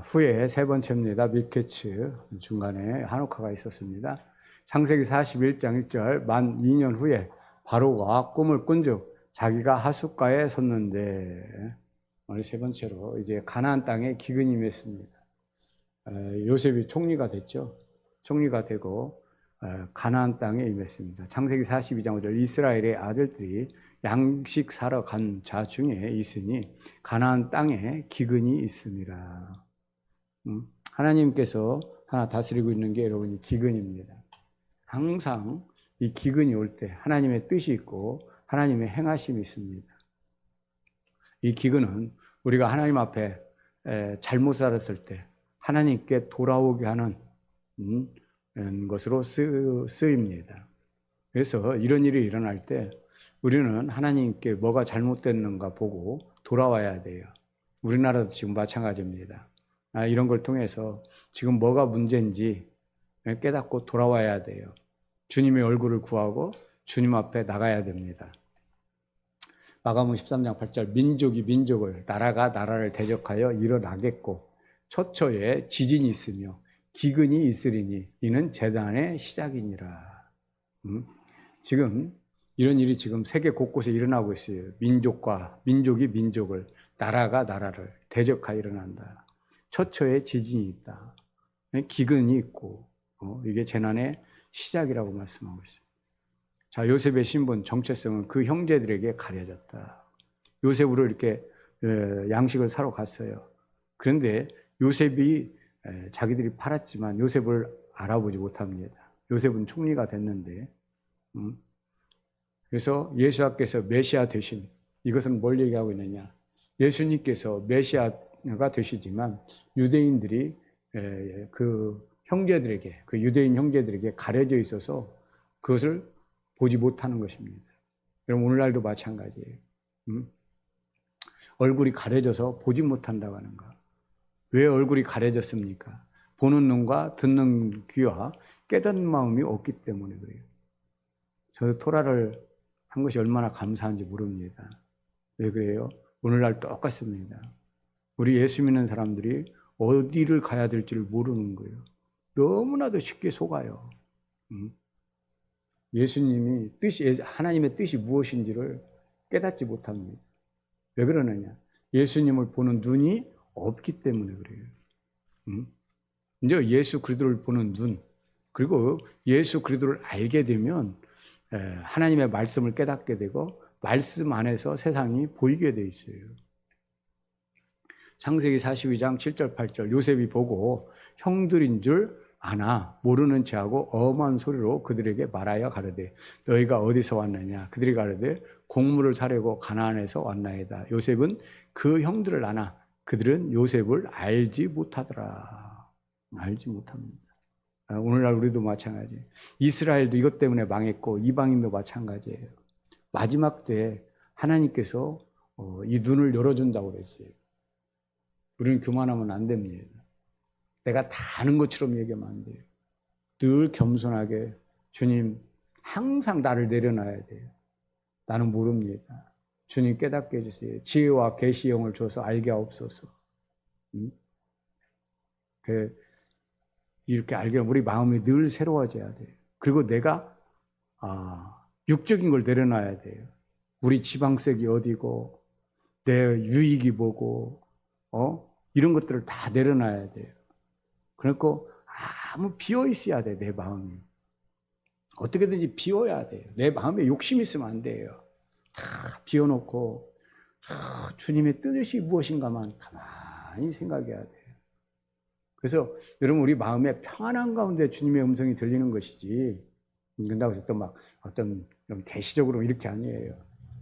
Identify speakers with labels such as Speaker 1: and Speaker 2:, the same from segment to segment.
Speaker 1: 후에 세 번째입니다. 미케츠 중간에 하누카가 있었습니다. 창세기 41장 1절 만 2년 후에 바로가 꿈을 꾼즉 자기가 하숫가에 섰는데, 오늘 세 번째로 이제 가나안 땅에 기근이 임했습니다. 요셉이 총리가 됐죠. 총리가 되고 가나안 땅에 임했습니다. 창세기 42장 5절 이스라엘의 아들들이 양식 사러 간 자 중에 있으니 가나안 땅에 기근이 있습니다. 하나님께서 하나 다스리고 있는 게 여러분 이 기근입니다. 항상 이 기근이 올 때 하나님의 뜻이 있고 하나님의 행하심이 있습니다. 이 기근은 우리가 하나님 앞에 잘못 살았을 때 하나님께 돌아오게 하는 것으로 쓰입니다. 그래서 이런 일이 일어날 때 우리는 하나님께 뭐가 잘못됐는가 보고 돌아와야 돼요. 우리나라도 지금 마찬가지입니다. 이런 걸 통해서 지금 뭐가 문제인지 깨닫고 돌아와야 돼요. 주님의 얼굴을 구하고 주님 앞에 나가야 됩니다. 마가복음 13장 8절 민족이 민족을 나라가 나라를 대적하여 일어나겠고 초초에 지진이 있으며 기근이 있으리니 이는 재단의 시작이니라. 지금 이런 일이 지금 세계 곳곳에 일어나고 있어요. 민족이 민족을, 나라가 나라를 대적하여 일어난다. 초초에 지진이 있다. 기근이 있고 이게 재난의 시작이라고 말씀하고 있어요. 자, 요셉의 신분, 정체성은 그 형제들에게 가려졌다. 요셉으로 이렇게 양식을 사러 갔어요. 그런데 요셉이 자기들이 팔았지만 요셉을 알아보지 못합니다. 요셉은 총리가 됐는데 그래서 예수님께서 메시아 되심, 이것은 뭘 얘기하고 있느냐? 예수님께서 메시아가 되시지만 유대인들이 그 형제들에게, 그 유대인 형제들에게 가려져 있어서 그것을 보지 못하는 것입니다. 그럼 오늘날도 마찬가지예요. 얼굴이 가려져서 보지 못한다고 하는 거. 왜 얼굴이 가려졌습니까? 보는 눈과 듣는 귀와 깨닫는 마음이 없기 때문에 그래요. 저도 토라를 한 것이 얼마나 감사한지 모릅니다. 왜 그래요? 오늘날 똑같습니다. 우리 예수 믿는 사람들이 어디를 가야 될지를 모르는 거예요. 너무나도 쉽게 속아요. 예수님이 하나님의 뜻이 무엇인지를 깨닫지 못합니다. 왜 그러느냐? 예수님을 보는 눈이 없기 때문에 그래요. 이제 예수 그리스도를 보는 눈, 그리고 예수 그리스도를 알게 되면 하나님의 말씀을 깨닫게 되고 말씀 안에서 세상이 보이게 돼 있어요. 창세기 42장 7절 8절 요셉이 보고 형들인 줄 아나 모르는 체하고 엄한 소리로 그들에게 말하여 가르되 너희가 어디서 왔느냐? 그들이 가르되 곡물을 사려고 가나안에서 왔나이다. 요셉은 그 형들을 아나 그들은 요셉을 알지 못하더라. 알지 못합니다. 오늘날 우리도 마찬가지예요. 이스라엘도 이것 때문에 망했고 이방인도 마찬가지예요. 마지막 때 하나님께서 이 눈을 열어준다고 그랬어요. 우리는 교만하면 안 됩니다. 내가 다 아는 것처럼 얘기하면 안 돼요. 늘 겸손하게 주님 항상 나를 내려놔야 돼요. 나는 모릅니다. 주님 깨닫게 해주세요. 지혜와 계시 영을 줘서 알게 하옵소서. 이렇게 알게 하면 우리 마음이 늘 새로워져야 돼요. 그리고 내가 육적인 걸 내려놔야 돼요. 우리 지방색이 어디고 내 유익이 뭐고 이런 것들을 다 내려놔야 돼요. 그러니까 아무 비어 있어야 돼. 내 마음이 어떻게든지 비워야 돼요. 내 마음에 욕심이 있으면 안 돼요. 다 비워놓고 주님의 뜻이 무엇인가만 가만히 생각해야 돼요. 그래서 여러분 우리 마음에 평안한 가운데 주님의 음성이 들리는 것이지 그런다고 해서 또 막 어떤 계시적으로 이렇게 아니에요.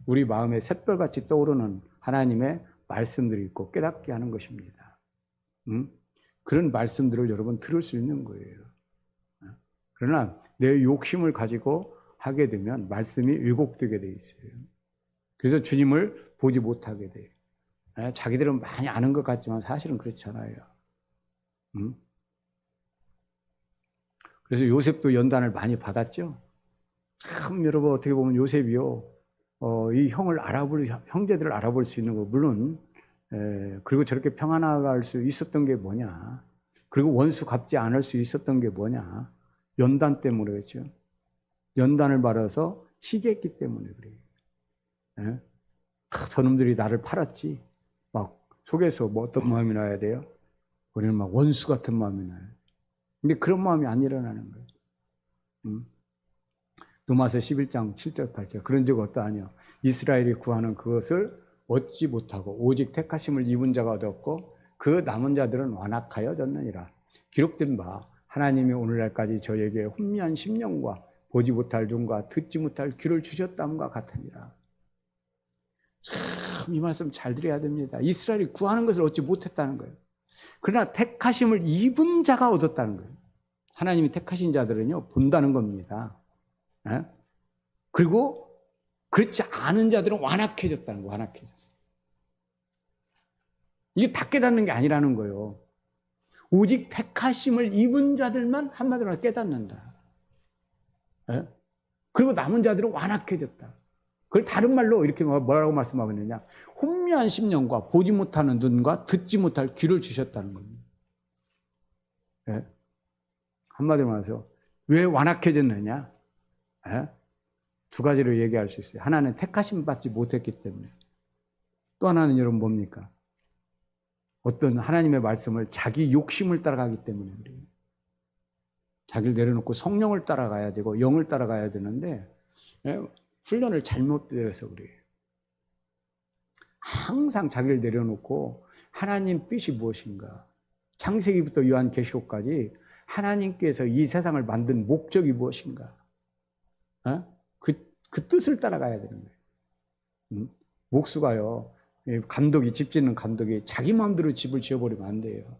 Speaker 1: 우리 마음에 샛별같이 떠오르는 하나님의 말씀들이 있고 깨닫게 하는 것입니다. 그런 말씀들을 여러분 들을 수 있는 거예요. 그러나 내 욕심을 가지고 하게 되면 말씀이 왜곡되게 돼 있어요. 그래서 주님을 보지 못하게 돼요. 자기들은 많이 아는 것 같지만 사실은 그렇지 않아요. 그래서 요셉도 연단을 많이 받았죠. 참 여러분 어떻게 보면 요셉이요 이 형제들을 알아볼 수 있는 거 물론 그리고 저렇게 평안할 수 있었던 게 뭐냐? 그리고 원수 갚지 않을 수 있었던 게 뭐냐? 연단 때문에 그렇죠. 연단을 받아서 희귀했기 때문에 그래요. 예? 저놈들이 나를 팔았지. 막 속에서 뭐 어떤 마음이 나야 돼요? 우리는 막 원수 같은 마음이 나요. 근데 그런 마음이 안 일어나는 거예요. 누마서 11장 7절 8절 그런 적 어떠하냐? 이스라엘이 구하는 그것을 얻지 못하고 오직 택하심을 입은 자가 얻었고 그 남은 자들은 완악하여졌느니라. 기록된 바 하나님이 오늘날까지 저에게 혼미한 심령과 보지 못할 눈과 듣지 못할 귀를 주셨다함과 같으니라. 참 이 말씀 잘 들어야 됩니다. 이스라엘이 구하는 것을 얻지 못했다는 거예요. 그러나 택하심을 입은 자가 얻었다는 거예요. 하나님이 택하신 자들은요 본다는 겁니다. 에? 그리고 그렇지 않은 자들은 완악해졌다는 거예요. 완악해졌어요. 이게 다 깨닫는 게 아니라는 거예요. 오직 택하심을 입은 자들만 한마디로 깨닫는다. 에? 그리고 남은 자들은 완악해졌다. 그걸 다른 말로 이렇게 뭐라고 말씀하고 있느냐? 혼미한 심령과 보지 못하는 눈과 듣지 못할 귀를 주셨다는 겁니다. 예? 한마디로 말해서 왜 완악해졌느냐? 예? 두 가지로 얘기할 수 있어요. 하나는 택하심 받지 못했기 때문에. 또 하나는 여러분 뭡니까? 어떤 하나님의 말씀을 자기 욕심을 따라가기 때문에 그래요. 자기를 내려놓고 성령을 따라가야 되고 영을 따라가야 되는데 예? 훈련을 잘못 들여서 그래요. 항상 자기를 내려놓고 하나님 뜻이 무엇인가? 창세기부터 요한계시록까지 하나님께서 이 세상을 만든 목적이 무엇인가? 그 뜻을 따라가야 되는 거예요. 목수가요, 감독이, 집 짓는 감독이 자기 마음대로 집을 지어버리면 안 돼요.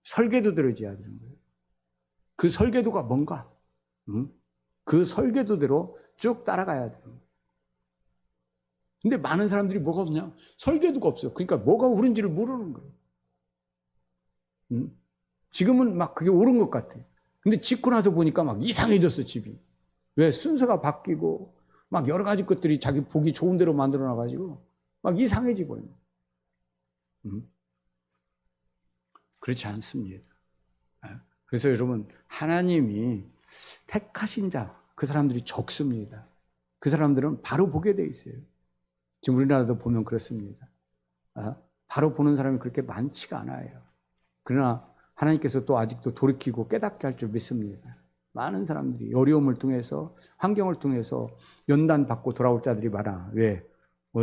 Speaker 1: 설계도대로 지어야 되는 거예요. 그 설계도가 뭔가? 그 설계도대로 쭉 따라가야 돼요. 근데 많은 사람들이 뭐가 없냐? 설계도가 없어요. 그러니까 뭐가 옳은지를 모르는 거예요. 지금은 막 그게 옳은 것 같아. 근데 짓고 나서 보니까 막 이상해졌어, 집이. 왜? 순서가 바뀌고 막 여러 가지 것들이 자기 보기 좋은 대로 만들어 놔가지고 막 이상해지고. 그렇지 않습니다. 그래서 여러분, 하나님이 택하신 자, 그 사람들이 적습니다. 그 사람들은 바로 보게 돼 있어요. 지금 우리나라도 보면 그렇습니다. 바로 보는 사람이 그렇게 많지가 않아요. 그러나 하나님께서 또 아직도 돌이키고 깨닫게 할 줄 믿습니다. 많은 사람들이 어려움을 통해서, 환경을 통해서 연단받고 돌아올 자들이 많아. 왜?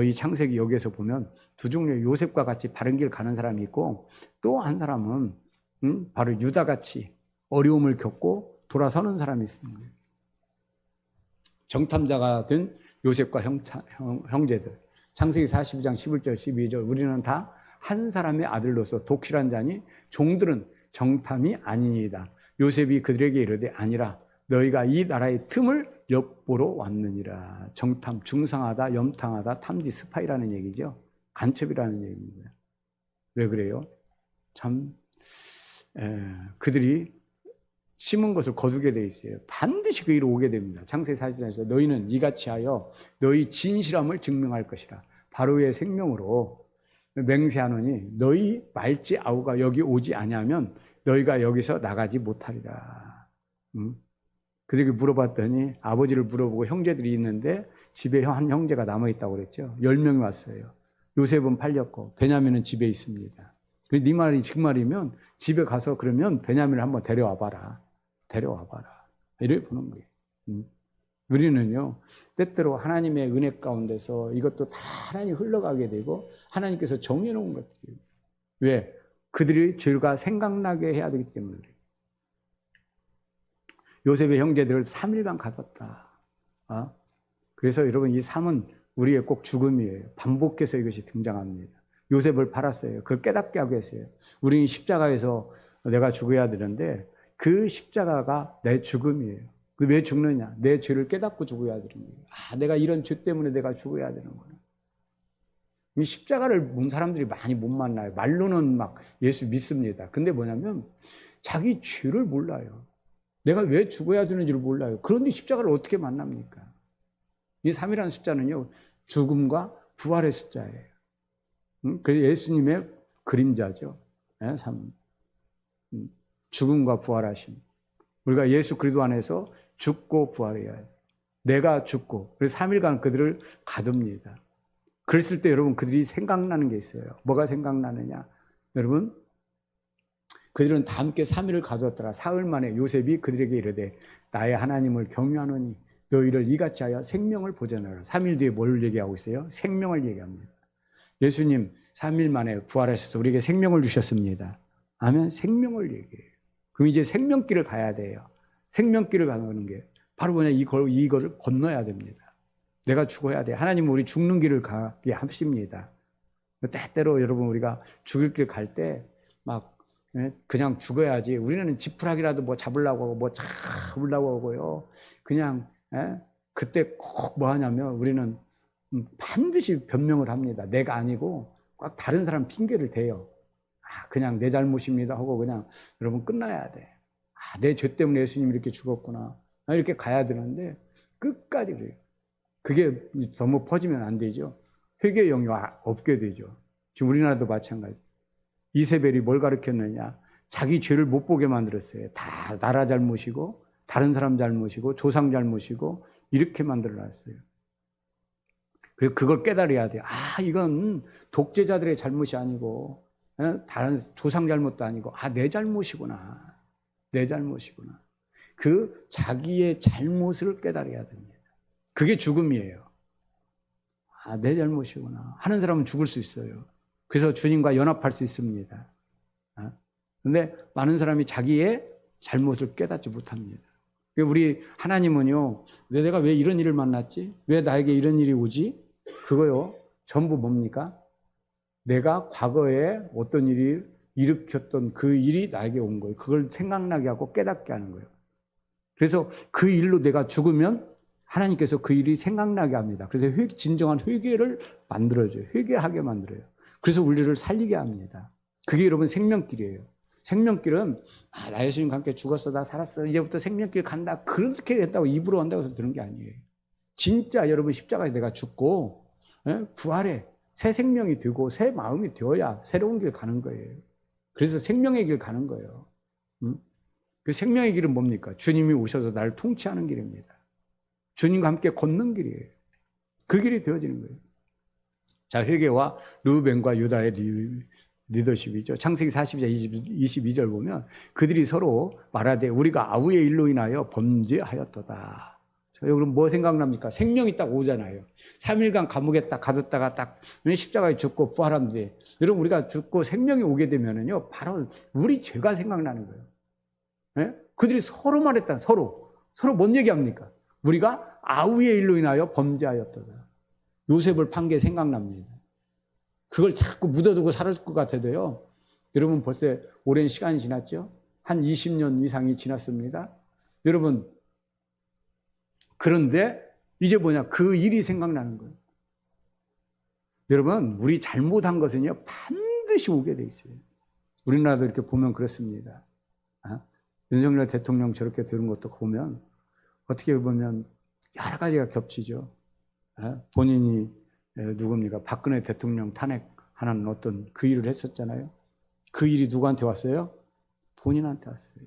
Speaker 1: 이 창세기 여기에서 보면 두 종류의 요셉과 같이 바른 길 가는 사람이 있고 또 한 사람은 바로 유다같이 어려움을 겪고 돌아서는 사람이 있습니다. 정탐자가 된 요셉과 형제들. 창세기 42장 11절 12절 우리는 다 한 사람의 아들로서 독실한 자니 종들은 정탐이 아니니이다. 요셉이 그들에게 이르되 아니라 너희가 이 나라의 틈을 엿보러 왔느니라. 정탐, 중상하다, 염탐하다, 탐지, 스파이라는 얘기죠. 간첩이라는 얘기입니다. 왜 그래요? 참 그들이 심은 것을 거두게 돼 있어요. 반드시 그 일을 오게 됩니다. 창세기 40장에서 너희는 이같이 하여 너희 진실함을 증명할 것이라. 바로의 생명으로 맹세하노니 너희 말지 아우가 여기 오지 아니하면 너희가 여기서 나가지 못하리라. 그들에게 물어봤더니 아버지를 물어보고 형제들이 있는데 집에 한 형제가 남아있다고 그랬죠. 10명이 왔어요. 요셉은 팔렸고 베냐민은 집에 있습니다. 그래서 네 말이 정말이면 집에 가서 그러면 베냐민을 한번 데려와봐라. 이렇게 보는 거예요. 우리는요, 때때로 하나님의 은혜 가운데서 이것도 다 하나님 흘러가게 되고 하나님께서 정해놓은 것들이에요. 왜? 그들이 죄가 생각나게 해야 되기 때문에 그래요. 요셉의 형제들을 3일간 가뒀다. 그래서 여러분 이 삶은 우리의 꼭 죽음이에요. 반복해서 이것이 등장합니다. 요셉을 팔았어요. 그걸 깨닫게 하고 계세요. 우리는 십자가에서 내가 죽어야 되는데 그 십자가가 내 죽음이에요. 왜 죽느냐? 내 죄를 깨닫고 죽어야 되는 거예요. 내가 이런 죄 때문에 내가 죽어야 되는구나. 이 십자가를 본 사람들이 많이 못 만나요. 말로는 막 예수 믿습니다. 근데 뭐냐면 자기 죄를 몰라요. 내가 왜 죽어야 되는지를 몰라요. 그런데 십자가를 어떻게 만납니까? 이 3이라는 숫자는요, 죽음과 부활의 숫자예요. 그래서 예수님의 그림자죠. 죽음과 부활하심. 우리가 예수 그리스도 안에서 죽고 부활해야 해요. 내가 죽고, 그래서 3일간 그들을 가둡니다. 그랬을 때 여러분 그들이 생각나는 게 있어요. 뭐가 생각나느냐? 여러분, 그들은 다 함께 3일을 가두었더라. 사흘 만에 요셉이 그들에게 이르되 나의 하나님을 경유하노니 너희를 이같이 하여 생명을 보존하라. 3일 뒤에 뭘 얘기하고 있어요? 생명을 얘기합니다. 예수님 3일 만에 부활하셔서 우리에게 생명을 주셨습니다. 아멘. 생명을 얘기해요. 그럼 이제 생명길을 가야 돼요. 생명길을 가는 게 바로 뭐냐? 이거를 건너야 됩니다. 내가 죽어야 돼. 하나님은 우리 죽는 길을 가게 하십니다. 때때로 여러분 우리가 죽을 길 갈 때 막 그냥 죽어야지. 우리는 지푸라기라도 뭐 잡으려고 하고 뭐 잡으려고 하고요. 그냥 그때 꼭 뭐 하냐면 우리는 반드시 변명을 합니다. 내가 아니고 꼭 다른 사람 핑계를 대요. 그냥 내 잘못입니다 하고 그냥 여러분 끝나야 돼. 내 죄 때문에 예수님이 이렇게 죽었구나. 이렇게 가야 되는데 끝까지 그래요. 그게 너무 퍼지면 안 되죠. 회개의 영이 없게 되죠. 지금 우리나라도 마찬가지. 이세벨이 뭘 가르쳤느냐? 자기 죄를 못 보게 만들었어요. 다 나라 잘못이고 다른 사람 잘못이고 조상 잘못이고 이렇게 만들어놨어요. 그래서 그걸 깨달아야 돼요. 이건 독재자들의 잘못이 아니고 다른 조상 잘못도 아니고 내 잘못이구나. 내 잘못이구나. 그 자기의 잘못을 깨달아야 됩니다. 그게 죽음이에요. 내 잘못이구나. 하는 사람은 죽을 수 있어요. 그래서 주님과 연합할 수 있습니다. 그런데 많은 사람이 자기의 잘못을 깨닫지 못합니다. 우리 하나님은요, 내가 왜 이런 일을 만났지? 왜 나에게 이런 일이 오지? 그거요, 전부 뭡니까? 내가 과거에 어떤 일이 일으켰던 그 일이 나에게 온 거예요. 그걸 생각나게 하고 깨닫게 하는 거예요. 그래서 그 일로 내가 죽으면 하나님께서 그 일이 생각나게 합니다. 그래서 진정한 회개를 만들어줘요. 회개하게 만들어요. 그래서 우리를 살리게 합니다. 그게 여러분 생명길이에요. 생명길은 나 예수님과 함께 죽었어, 나 살았어, 이제부터 생명길 간다, 그렇게 했다고 입으로 한다고 해서 되는 게 아니에요. 진짜 여러분 십자가에 내가 죽고 부활해 새 생명이 되고 새 마음이 되어야 새로운 길 가는 거예요. 그래서 생명의 길 가는 거예요. 그 생명의 길은 뭡니까? 주님이 오셔서 나를 통치하는 길입니다. 주님과 함께 걷는 길이에요. 그 길이 되어지는 거예요. 자, 회개와 르우벤과 유다의 리더십이죠. 창세기 40장 22절 보면 그들이 서로 말하되 우리가 아우의 일로 인하여 범죄하였도다. 자, 그럼 뭐 생각납니까? 생명이 딱 오잖아요. 3일간 감옥에 딱 가뒀다가 딱 십자가에 죽고 부활한데, 여러분 우리가 죽고 생명이 오게 되면은요, 바로 우리 죄가 생각나는 거예요. 네? 그들이 서로 말했다. 서로 뭔 얘기합니까? 우리가 아우의 일로 인하여 범죄하였도다. 요셉을 판 게 생각납니다. 그걸 자꾸 묻어두고 살았을 것 같아도요, 여러분 벌써 오랜 시간이 지났죠? 한 20년 이상이 지났습니다. 여러분, 그런데 이제 뭐냐? 그 일이 생각나는 거예요. 여러분, 우리 잘못한 것은요, 반드시 오게 돼 있어요. 우리나라도 이렇게 보면 그렇습니다. 윤석열 대통령 저렇게 되는 것도 보면 어떻게 보면 여러 가지가 겹치죠. 본인이 누굽니까? 박근혜 대통령 탄핵하는 어떤 그 일을 했었잖아요. 그 일이 누구한테 왔어요? 본인한테 왔어요.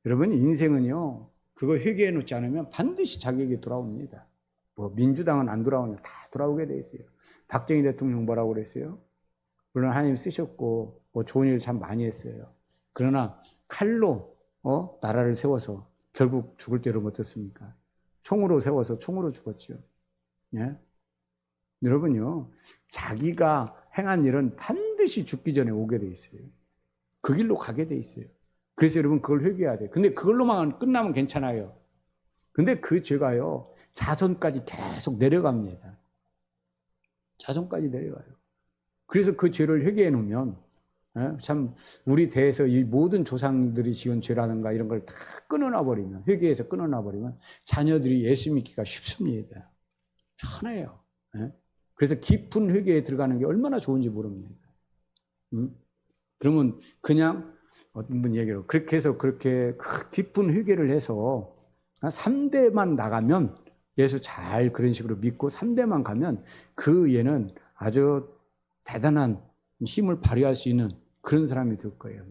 Speaker 1: 여러분, 인생은요, 그거 회개해 놓지 않으면 반드시 자기에게 돌아옵니다. 뭐 민주당은 안 돌아오냐? 다 돌아오게 돼 있어요. 박정희 대통령 뭐라고 그랬어요? 물론 하나님 쓰셨고 뭐 좋은 일 참 많이 했어요. 그러나 칼로 나라를 세워서 결국 죽을 때로 어떻습니까? 총으로 세워서 총으로 죽었죠. 예? 여러분요, 자기가 행한 일은 반드시 죽기 전에 오게 돼 있어요. 그 길로 가게 돼 있어요. 그래서 여러분 그걸 회개해야 돼요. 근데 그걸로만 끝나면 괜찮아요. 근데 그 죄가요, 자손까지 계속 내려갑니다. 자손까지 내려가요. 그래서 그 죄를 회개해 놓으면 참 우리 대에서 이 모든 조상들이 지은 죄라든가 이런 걸 다 끊어놔 버리면, 회개해서 끊어놔 버리면 자녀들이 예수 믿기가 쉽습니다. 편해요. 그래서 깊은 회개에 들어가는 게 얼마나 좋은지 모릅니다. 그러면 그냥 어떤 분 얘기로 그렇게 해서 그렇게 깊은 회개를 해서 3대만 나가면, 예수 잘 그런 식으로 믿고 3대만 가면 그 얘는 아주 대단한 힘을 발휘할 수 있는 그런 사람이 될 거예요.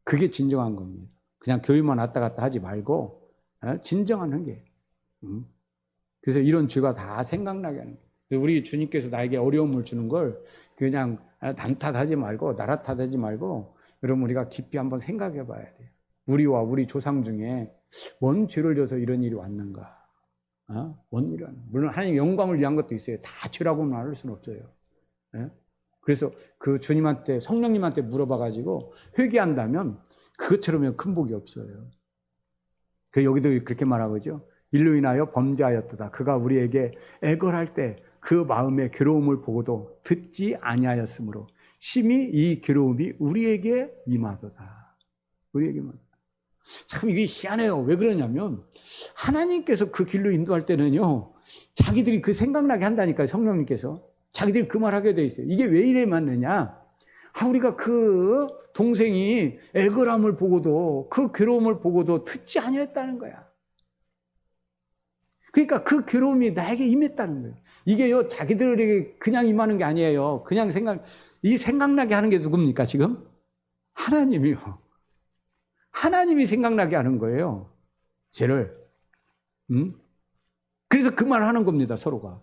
Speaker 1: 그게 진정한 겁니다. 그냥 교회만 왔다 갔다 하지 말고 진정한 회개. 그래서 이런 죄가 다 생각나게 하는 거예요. 우리 주님께서 나에게 어려움을 주는 걸 그냥 남 탓하지 말고 나라 탓하지 말고 여러분 우리가 깊이 한번 생각해 봐야 돼요. 우리와 우리 조상 중에 뭔 죄를 져서 이런 일이 왔는가? 뭔 일이 왔는가? 물론 하나님 영광을 위한 것도 있어요. 다 죄라고 말할 수는 없어요. 그래서 그 주님한테 성령님한테 물어봐가지고 회개한다면 그것처럼 큰 복이 없어요. 그 여기도 그렇게 말하고죠. 일로 인하여 범죄하였도다. 그가 우리에게 애걸할 때 그 마음의 괴로움을 보고도 듣지 아니하였으므로 심히 이 괴로움이 우리에게 임하도다. 우리에게 임하도다. 참 이게 희한해요. 왜 그러냐면 하나님께서 그 길로 인도할 때는요. 자기들이 그 생각나게 한다니까요. 성령님께서. 자기들이 그 말하게 돼 있어요. 이게 왜 이래 맞느냐? 우리가 그 동생이 애걸함을 보고도 그 괴로움을 보고도 듣지 아니했다는 거야. 그러니까 그 괴로움이 나에게 임했다는 거예요. 이게요 자기들에게 그냥 임하는 게 아니에요. 그냥 생각나게 하는 게 누굽니까 지금? 하나님이요. 하나님이 생각나게 하는 거예요. 죄를. 그래서 그 말을 하는 겁니다 서로가.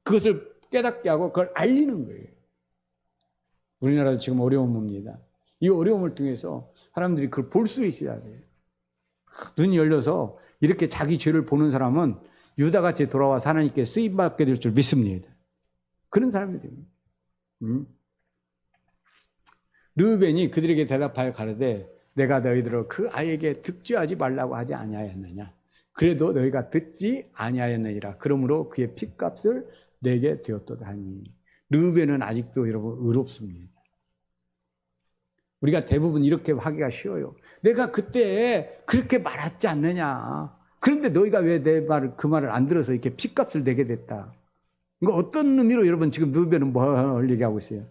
Speaker 1: 그것을 깨닫게 하고 그걸 알리는 거예요. 우리나라도 지금 어려움입니다. 이 어려움을 통해서 사람들이 그걸 볼 수 있어야 돼요. 눈이 열려서 이렇게 자기 죄를 보는 사람은 유다같이 돌아와서 하나님께 쓰임받게 될 줄 믿습니다. 그런 사람이 됩니다. 르우벤이 그들에게 대답하여 가로되 내가 너희들을 그 아이에게 득죄하지 말라고 하지 아니하였느냐. 그래도 너희가 듣지 아니하였느니라. 그러므로 그의 핏값을 내게 되었도다 하니. 르우벤은 아직도 여러분 의롭습니다. 우리가 대부분 이렇게 하기가 쉬워요. 내가 그때 그렇게 말했지 않느냐. 그런데 너희가 왜 내 말을 그 말을 안 들어서 이렇게 핏값을 내게 됐다. 이거 어떤 의미로 여러분 지금 르우벤은 뭘 얘기하고 있어요?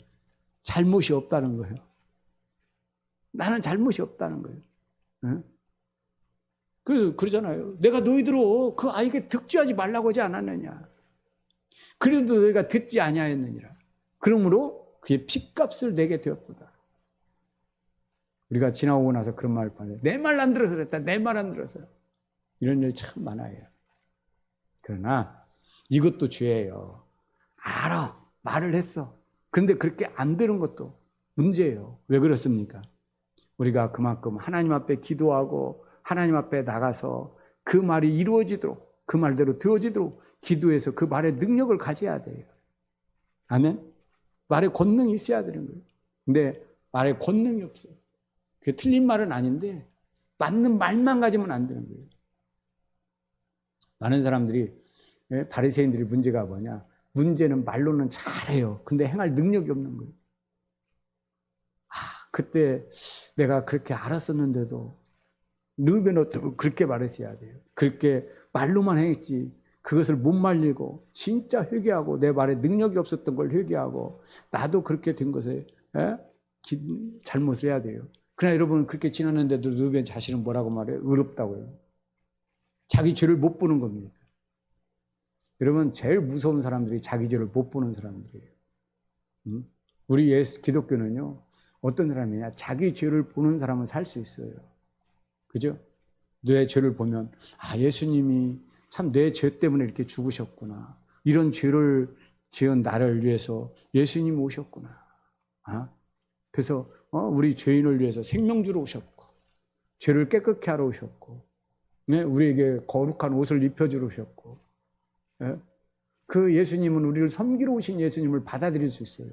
Speaker 1: 잘못이 없다는 거예요. 나는 잘못이 없다는 거예요. 응? 그래서 그러잖아요. 내가 너희들로 그 아이에게 득죄하지 말라고 하지 않았느냐. 그래도 너희가 듣지 아니하였느니라. 그러므로 그의 핏값을 내게 되었도다. 우리가 지나오고 나서 그런 말을 받아요. 내 말 안 들어서 그랬다. 내 말 안 들어서. 이런 일 참 많아요. 그러나 이것도 죄예요. 알아. 말을 했어. 그런데 그렇게 안 되는 것도 문제예요. 왜 그렇습니까? 우리가 그만큼 하나님 앞에 기도하고 하나님 앞에 나가서 그 말이 이루어지도록 그 말대로 되어지도록 기도해서 그 말의 능력을 가져야 돼요. 아멘? 말의 권능이 있어야 되는 거예요. 근데 말의 권능이 없어요. 그게 틀린 말은 아닌데 맞는 말만 가지면 안 되는 거예요. 많은 사람들이 바리새인들이 문제가 뭐냐? 문제는 말로는 잘해요. 근데 행할 능력이 없는 거예요. 그때 내가 그렇게 알았었는데도 르우벤은 그렇게 말했어야 돼요. 그렇게 말로만 했지 그것을 못 말리고 진짜 회개하고 내 말에 능력이 없었던 걸 회개하고 나도 그렇게 된 것에 잘못을 해야 돼요. 그러나 여러분 그렇게 지났는데도 르우벤 자신은 뭐라고 말해요? 의롭다고요. 자기 죄를 못 보는 겁니다. 여러분 제일 무서운 사람들이 자기 죄를 못 보는 사람들이에요. 우리 기독교는요. 어떤 사람이냐? 자기 죄를 보는 사람은 살 수 있어요. 그죠? 내 죄를 보면 예수님이 참 내 죄 때문에 이렇게 죽으셨구나. 이런 죄를 지은 나를 위해서 예수님이 오셨구나. 그래서 우리 죄인을 위해서 생명주로 오셨고 죄를 깨끗게 하러 오셨고 우리에게 거룩한 옷을 입혀주러 오셨고 그 예수님은 우리를 섬기러 오신 예수님을 받아들일 수 있어요.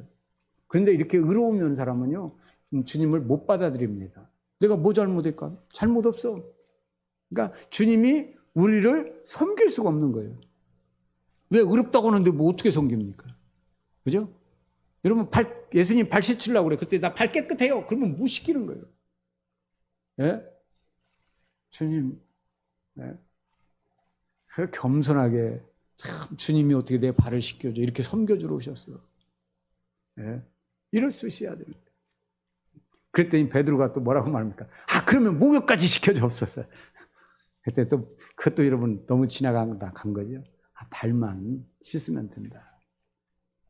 Speaker 1: 그런데 이렇게 의로운 사람은요 주님을 못 받아들입니다. 내가 뭐 잘못했까? 잘못 없어. 그러니까 주님이 우리를 섬길 수가 없는 거예요. 왜 의롭다고 하는데 뭐 어떻게 섬깁니까? 그죠? 여러분 예수님 발 씻으려고 그래. 그때 나 발 깨끗해요. 그러면 못 시키는 거예요. 예? 주님 겸손하게 참 주님이 어떻게 내 발을 씻겨줘 이렇게 섬겨주러 오셨어요. 예? 이럴 수 있어야 돼요. 그랬더니 베드로가 또 뭐라고 말합니까? 그러면 목욕까지 시켜주옵소서. 그때 또 그것도 여러분 너무 지나간 거죠. 발만 씻으면 된다.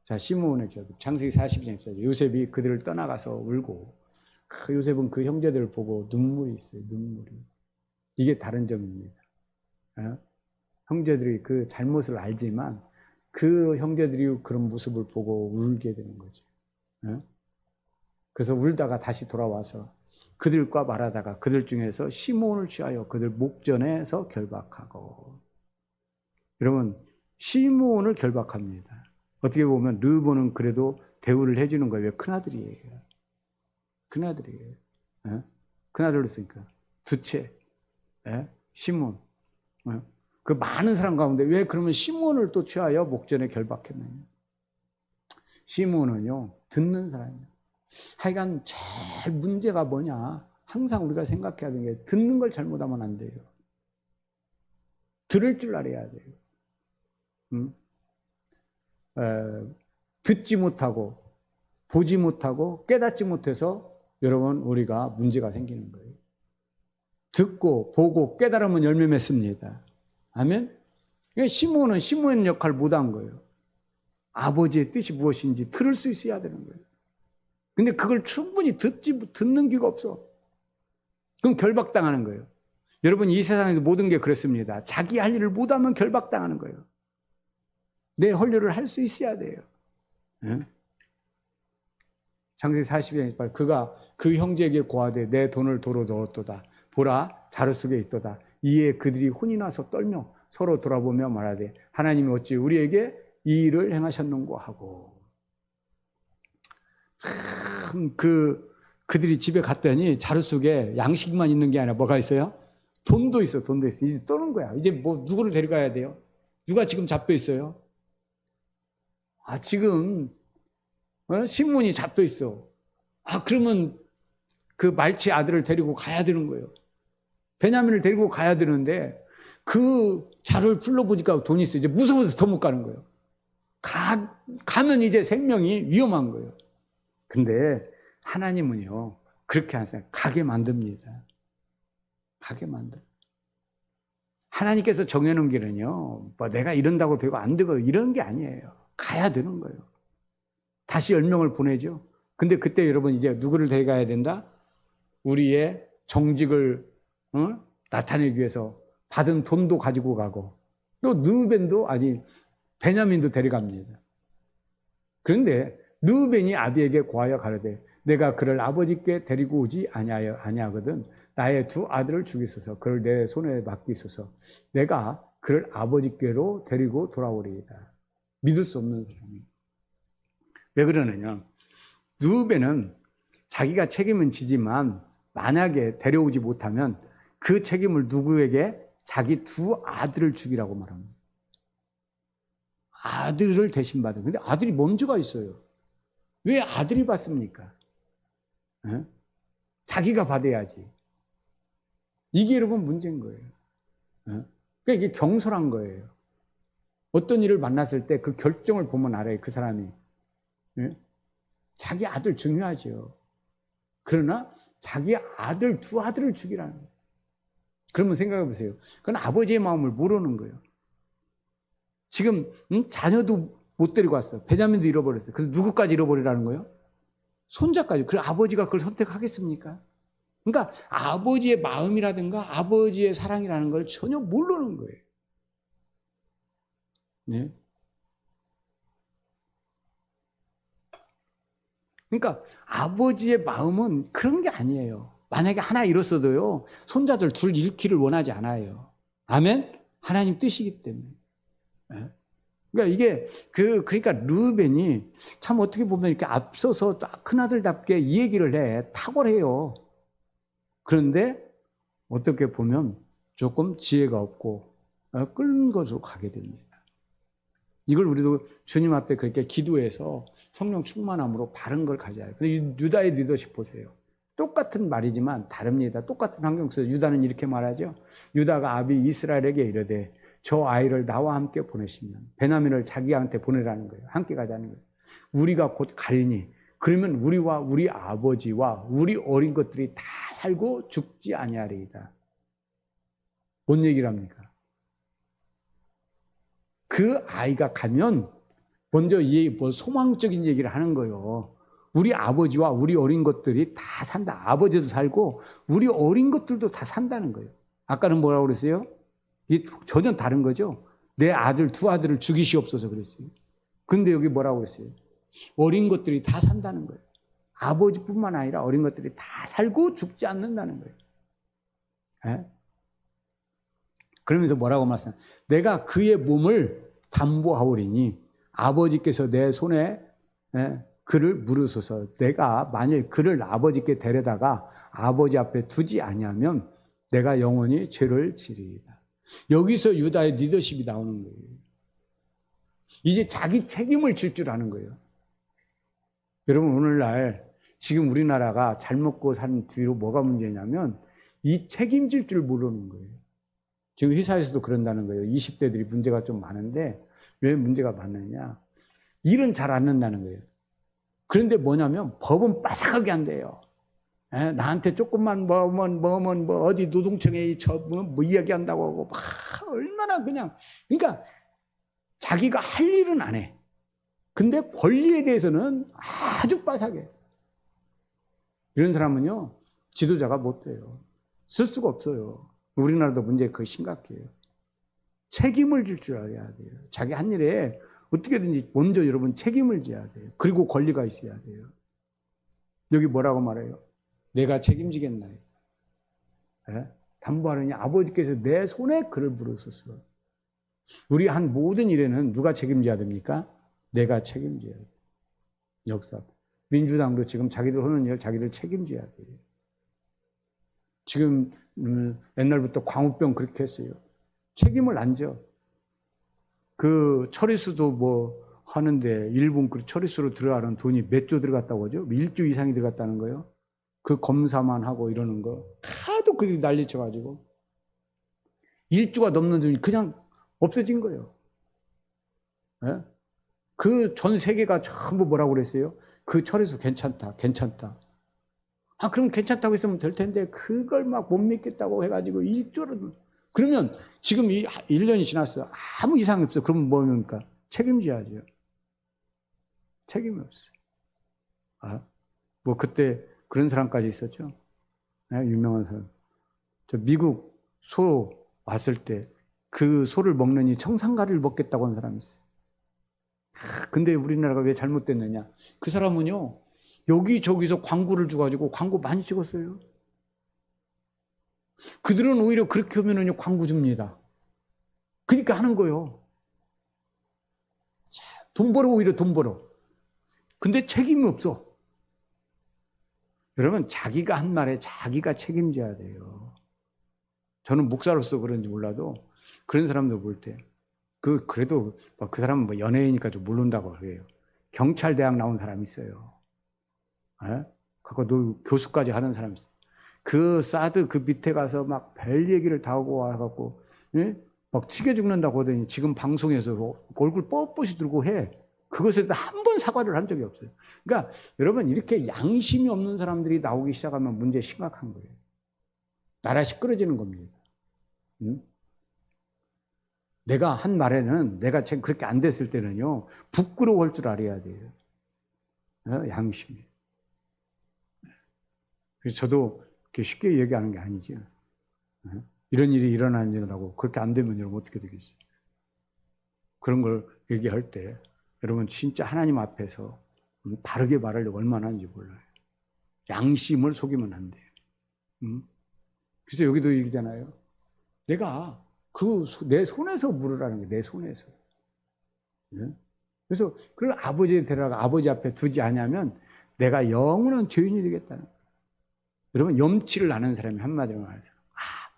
Speaker 1: 자, 시므온의 결국 창세기 42장입니다. 요셉이 그들을 떠나가서 울고, 요셉은 그 형제들을 보고 눈물이 있어요. 눈물이. 이게 다른 점입니다. 형제들이 그 잘못을 알지만 그 형제들이 그런 모습을 보고 울게 되는 거죠. 그래서 울다가 다시 돌아와서 그들과 말하다가 그들 중에서 시므온을 취하여 그들 목전에서 결박하고. 여러분, 시므온을 결박합니다. 어떻게 보면 르우벤은 그래도 대우를 해주는 거예요. 왜? 큰아들이에요. 큰아들이에요. 큰아들로서니까 두째 시므온. 그 많은 사람 가운데 왜 그러면 시므온을 또 취하여 목전에 결박했느냐. 시므온은요, 듣는 사람이에요. 하여간 제일 문제가 뭐냐, 항상 우리가 생각해야 되는 게 듣는 걸 잘못하면 안 돼요. 들을 줄 알아야 돼요. 듣지 못하고 보지 못하고 깨닫지 못해서 여러분 우리가 문제가 생기는 거예요. 듣고 보고 깨달으면 열매 맺습니다. 아멘. 시므온은 시므온 역할을 못한 거예요. 아버지의 뜻이 무엇인지 들을 수 있어야 되는 거예요. 근데 그걸 충분히 듣는 기가 없어. 그럼 결박당하는 거예요. 여러분, 이 세상에서 모든 게 그렇습니다. 자기 할 일을 못하면 결박당하는 거예요. 내 할 일을 할 수 있어야 돼요. 창세기 42장 28, 그가 그 형제에게 고하되 내 돈을 도로 넣었도다. 보라, 자루 속에 있도다. 이에 그들이 혼이 나서 떨며 서로 돌아보며 말하되 하나님이 어찌 우리에게 이 일을 행하셨는고 하고. 참 그들이 집에 갔더니 자루 속에 양식만 있는 게 아니라 뭐가 있어요? 돈도 있어. 돈도 있어. 이제 떠는 거야. 이제 뭐 누구를 데려가야 돼요? 누가 지금 잡혀 있어요? 지금 신문이 잡혀 있어. 그러면 그 말치 아들을 데리고 가야 되는 거예요. 베냐민을 데리고 가야 되는데 그 자루를 불러보니까 돈이 있어. 이제 무서워서 더 못 가는 거예요. 가면 이제 생명이 위험한 거예요. 근데 하나님은요, 그렇게 하세요. 가게 만듭니다. 가게 만들어. 하나님께서 정해놓은 길은요, 뭐 내가 이런다고 되고 안 되고 이런 게 아니에요. 가야 되는 거예요. 다시 10명을 보내죠. 근데 그때 여러분 이제 누구를 데려가야 된다? 우리의 정직을 나타내기 위해서 받은 돈도 가지고 가고, 또 르우벤도 베냐민도 데려갑니다. 그런데 르우벤이 아비에게 고하여 가로되 내가 그를 아버지께 데리고 오지 아니하거든 나의 두 아들을 죽이소서. 그를 내 손에 맡기소서. 내가 그를 아버지께로 데리고 돌아오리이다. 믿을 수 없는 사람이. 왜 그러느냐? 르우벤은 자기가 책임은 지지만 만약에 데려오지 못하면 그 책임을 누구에게? 자기 두 아들을 죽이라고 말합니다. 아들을 대신 받은. 근데 아들이 먼저가 있어요. 왜 아들이 받습니까? 자기가 받아야지. 이게 여러분 문제인 거예요. 그러니까 이게 경솔한 거예요. 어떤 일을 만났을 때 그 결정을 보면 알아요. 그 사람이. 자기 아들 중요하죠. 그러나 자기 아들, 두 아들을 죽이라는 거예요. 그러면 생각해 보세요. 그건 아버지의 마음을 모르는 거예요. 지금 자녀도 못 데리고 왔어요. 베냐민도 잃어버렸어요. 그래서 누구까지 잃어버리라는 거예요? 손자까지. 그래 아버지가 그걸 선택하겠습니까? 그러니까 아버지의 마음이라든가 아버지의 사랑이라는 걸 전혀 모르는 거예요. 네. 그러니까 아버지의 마음은 그런 게 아니에요. 만약에 하나 잃었어도요, 손자들 둘 잃기를 원하지 않아요. 아멘? 하나님 뜻이기 때문에. 그러니까 이게 그러니까 르우벤이 참 어떻게 보면 이렇게 앞서서 큰아들답게 이 얘기를 해. 탁월해요. 그런데 어떻게 보면 조금 지혜가 없고 끓는 것으로 가게 됩니다. 이걸 우리도 주님 앞에 그렇게 기도해서 성령 충만함으로 바른 걸 가져야 해요. 유다의 리더십 보세요. 똑같은 말이지만 다릅니다. 똑같은 환경 속에서 유다는 이렇게 말하죠. 유다가 아비 이스라엘에게 이르되 저 아이를 나와 함께 보내시면 베냐민을 자기한테 보내라는 거예요. 함께 가자는 거예요. 우리가 곧 가리니 그러면 우리와 우리 아버지와 우리 어린 것들이 다 살고 죽지 아니하리이다. 뭔 얘기를 합니까? 그 아이가 가면 먼저 뭐 소망적인 얘기를 하는 거예요. 우리 아버지와 우리 어린 것들이 다 산다. 아버지도 살고 우리 어린 것들도 다 산다는 거예요. 아까는 뭐라고 그랬어요? 이게 전혀 다른 거죠. 내 아들, 두 아들을 죽이시옵소서 그랬어요. 근데 여기 뭐라고 그랬어요? 어린 것들이 다 산다는 거예요. 아버지뿐만 아니라 어린 것들이 다 살고 죽지 않는다는 거예요. 예? 그러면서 뭐라고 말씀하세요? 내가 그의 몸을 담보하오리니 아버지께서 내 손에 그를 물으소서. 내가 만일 그를 아버지께 데려다가 아버지 앞에 두지 아니하면 내가 영원히 죄를 지리이다. 여기서 유다의 리더십이 나오는 거예요. 이제 자기 책임을 질 줄 아는 거예요. 여러분, 오늘날 지금 우리나라가 잘 먹고 산 뒤로 뭐가 문제냐면 이 책임질 줄 모르는 거예요. 지금 회사에서도 그런다는 거예요. 20대들이 문제가 좀 많은데 왜 문제가 많느냐? 일은 잘 안 는다는 거예요. 그런데 뭐냐면 법은 빠삭하게 한대요. 나한테 조금만 뭐 어디 노동청에 뭐 이야기한다고 하고 막 얼마나 그러니까 자기가 할 일은 안 해. 근데 권리에 대해서는 아주 빠삭해. 이런 사람은요, 지도자가 못 돼요. 쓸 수가 없어요. 우리나라도 문제 거의 심각해요. 책임을 질 줄 알아야 돼요. 자기 한 일에 어떻게든지 먼저 여러분 책임을 져야 돼요. 그리고 권리가 있어야 돼요. 여기 뭐라고 말해요? 내가 책임지겠나요? 담보하느니 아버지께서 내 손에 그를 물으소서. 우리 한 모든 일에는 누가 책임져야 됩니까? 내가 책임져야 돼요. 역사. 민주당도 지금 자기들 하는 일 자기들 책임져야 돼요. 지금 옛날부터 광우병 그렇게 했어요. 책임을 안 져. 그 처리수도 뭐 하는데 일본 그 처리수로 들어가는 돈이 몇 조 들어갔다고 하죠? 1조 이상이 들어갔다는 거예요. 그 검사만 하고 이러는 거 하도 그게 난리쳐가지고 1조가 넘는 돈이 그냥 없어진 거예요. 네? 그 전 세계가 전부 뭐라고 그랬어요? 그 처리수 괜찮다. 그럼 괜찮다고 했으면 될 텐데 그걸 막 못 믿겠다고 해가지고 1조를 그러면 지금 1년이 지났어요. 아무 이상이 없어. 그러면 뭡니까? 책임져야죠. 책임이 없어요. 뭐 그때 그런 사람까지 있었죠. 유명한 사람. 저 미국 소 왔을 때 그 소를 먹느니 청산가리를 먹겠다고 하는 사람이 있어요. 근데 우리나라가 왜 잘못됐느냐? 그 사람은요, 여기저기서 광고를 줘가지고 광고 많이 찍었어요. 그들은 오히려 그렇게 하면은요, 광고 줍니다. 그러니까 하는 거예요. 돈 벌어, 오히려 돈 벌어. 근데 책임이 없어. 여러분, 자기가 한 말에 자기가 책임져야 돼요. 저는 목사로서 그런지 몰라도 그런 사람들 볼 때, 그래도 그 사람은 뭐 연예인이니까 좀 모른다고 해요. 경찰대학 나온 사람이 있어요. 그거 교수까지 하는 사람이 있어요. 그 사드 그 밑에 가서 막 별 얘기를 다 하고 와갖고, 막 치게 죽는다고 하더니 지금 방송에서 얼굴 뻣뻣이 들고 해. 그것에 대해서 한 번 사과를 한 적이 없어요. 그러니까 여러분 이렇게 양심이 없는 사람들이 나오기 시작하면 문제 심각한 거예요. 나라 시끄러지는 겁니다. 내가 한 말에는 내가 그렇게 안 됐을 때는요, 부끄러워할 줄 알아야 돼요. 양심이. 그래서 저도 쉽게 얘기하는 게 아니죠. 이런 일이 일어나느라고 그렇게 안 되면 여러분 어떻게 되겠어요? 그런 걸 얘기할 때 여러분 진짜 하나님 앞에서 바르게 말하려고 얼마나 하는지 몰라요. 양심을 속이면 안 돼요. 그래서 여기도 얘기잖아요. 내가 내 손에서 물으라는 게 내 손에서. 그래서 그걸 아버지에 데려가 아버지 앞에 두지 않으면 내가 영원한 죄인이 되겠다는 거예요. 여러분 염치를 아는 사람이 한마디로 말해서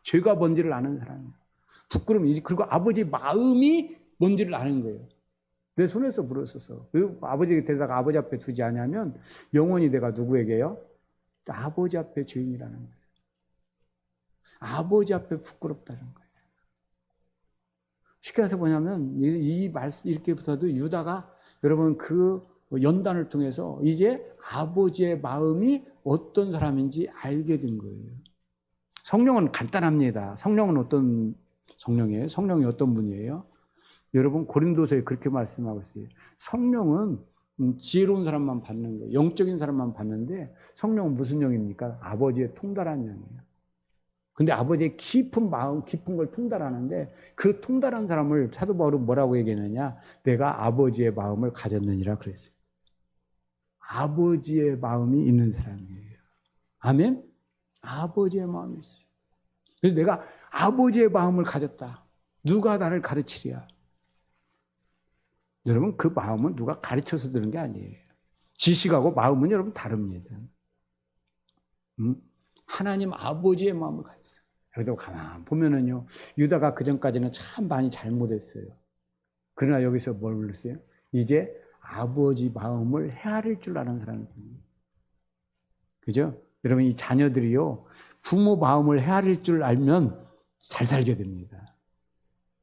Speaker 1: 죄가 뭔지를 아는 사람이에요. 부끄러움이 그리고 아버지의 마음이 뭔지를 아는 거예요. 내 손에서 물었어서 아버지에게 데려다가 아버지 앞에 두지 않으면 영원히 내가 누구에게요? 아버지 앞에 죄인이라는 거예요. 아버지 앞에 부끄럽다는 거예요. 쉽게 해서 뭐냐면 이 말씀 이렇게부터도 유다가 여러분 그 연단을 통해서 이제 아버지의 마음이 어떤 사람인지 알게 된 거예요. 성령은 간단합니다. 성령은 어떤 성령이에요? 성령이 어떤 분이에요? 여러분 고린도서에 그렇게 말씀하고 있어요. 성령은 지혜로운 사람만 받는 거예요. 영적인 사람만 받는데 성령은 무슨 영입니까? 아버지의 통달한 영이에요. 근데 아버지의 깊은 마음, 깊은 걸 통달하는데 그 통달한 사람을 사도 바울은 뭐라고 얘기했느냐? 내가 아버지의 마음을 가졌느니라 그랬어요. 아버지의 마음이 있는 사람이에요. 아멘? 아버지의 마음이 있어요. 그래서 내가 아버지의 마음을 가졌다. 누가 나를 가르치랴? 여러분 그 마음은 누가 가르쳐서 드는 게 아니에요. 지식하고 마음은 여러분 다릅니다. 하나님 아버지의 마음을 가졌어요. 여기도 가만 보면은요, 유다가 그 전까지는 참 많이 잘못했어요. 그러나 여기서 뭘 불렀어요? 이제 아버지 마음을 헤아릴 줄 아는 사람입니다. 그죠? 여러분 이 자녀들이요, 부모 마음을 헤아릴 줄 알면 잘 살게 됩니다.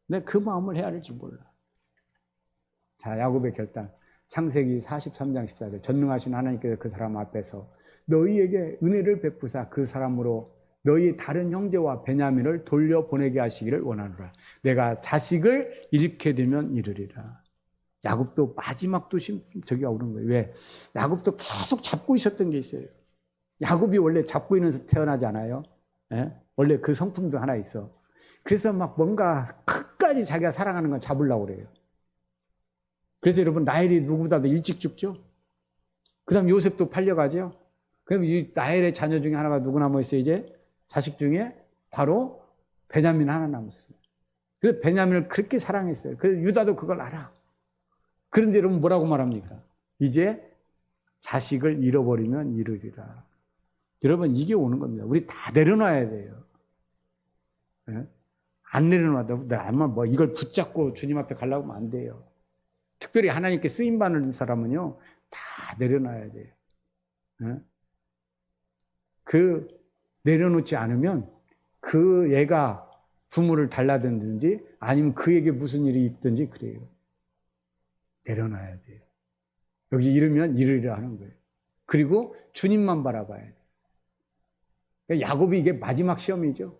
Speaker 1: 근데 그 마음을 헤아릴 줄 몰라. 자, 야곱의 결단. 창세기 43장 14절. 전능하신 하나님께서 그 사람 앞에서 너희에게 은혜를 베푸사 그 사람으로 너희 다른 형제와 베냐민을 돌려보내게 하시기를 원하노라. 내가 자식을 잃게 되면 이르리라. 야곱도 마지막도 저기가 오는 거예요. 왜? 야곱도 계속 잡고 있었던 게 있어요. 야곱이 원래 잡고 있는 태어나지 않아요? 예? 원래 그 성품도 하나 있어. 그래서 막 뭔가 끝까지 자기가 사랑하는 건 잡으려고 그래요. 그래서 여러분 라헬이 누구보다도 일찍 죽죠. 그 다음 요셉도 팔려가죠. 그럼 이 라헬의 자녀 중에 하나가 누구 남아있어요? 이제 자식 중에 바로 베냐민 하나 남았어요. 그래서 베냐민을 그렇게 사랑했어요. 그래서 유다도 그걸 알아. 그런데 여러분 뭐라고 말합니까? 이제 자식을 잃어버리면 이르리라. 여러분 이게 오는 겁니다. 우리 다 내려놔야 돼요. 네? 안 내려놔도 아마 뭐 이걸 붙잡고 주님 앞에 가려고 하면 안 돼요. 특별히 하나님께 쓰임받는 사람은요, 다 내려놔야 돼요. 네? 그 내려놓지 않으면 그 애가 부모를 달라든지 아니면 그에게 무슨 일이 있든지 그래요. 내려놔야 돼요. 여기 이르면 이르리라 하는 거예요. 그리고 주님만 바라봐야 돼요. 그러니까 야곱이 이게 마지막 시험이죠.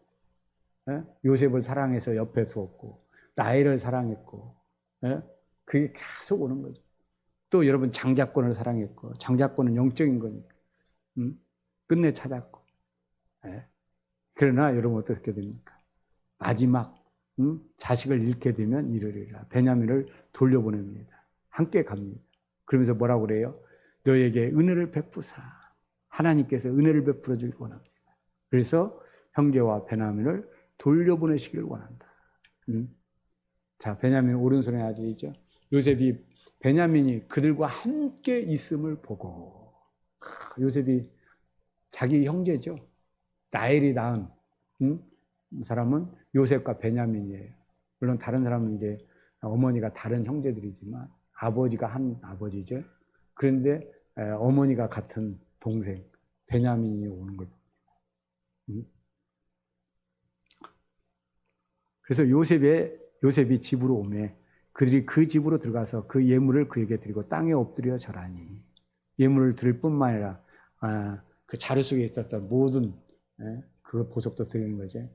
Speaker 1: 예? 요셉을 사랑해서 옆에 두었고 라헬을 사랑했고 예? 그게 계속 오는 거죠. 또 여러분 장자권을 사랑했고 장자권은 영적인 거니까 끝내 찾았고 예? 그러나 여러분 어떻게 됩니까? 마지막 자식을 잃게 되면 이르리라. 베냐민을 돌려보냅니다. 함께 갑니다. 그러면서 뭐라고 그래요? 너에게 은혜를 베푸사. 하나님께서 은혜를 베풀어 주길 원합니다. 그래서 형제와 베냐민을 돌려보내시길 원한다. 자, 베냐민 오른손에 아주 있죠. 요셉이 베냐민이 그들과 함께 있음을 보고 요셉이 자기 형제죠. 라헬이 낳은 사람은 요셉과 베냐민이에요. 물론 다른 사람은 이제 어머니가 다른 형제들이지만 아버지가 한 아버지죠. 그런데 어머니가 같은 동생 베냐민이 오는 걸 봅니다. 그래서 요셉이 집으로 오매 그들이 그 집으로 들어가서 그 예물을 그에게 드리고 땅에 엎드려 절하니 예물을 드릴 뿐만 아니라 그 자루 속에 있었던 모든 그 보석도 드리는 거죠.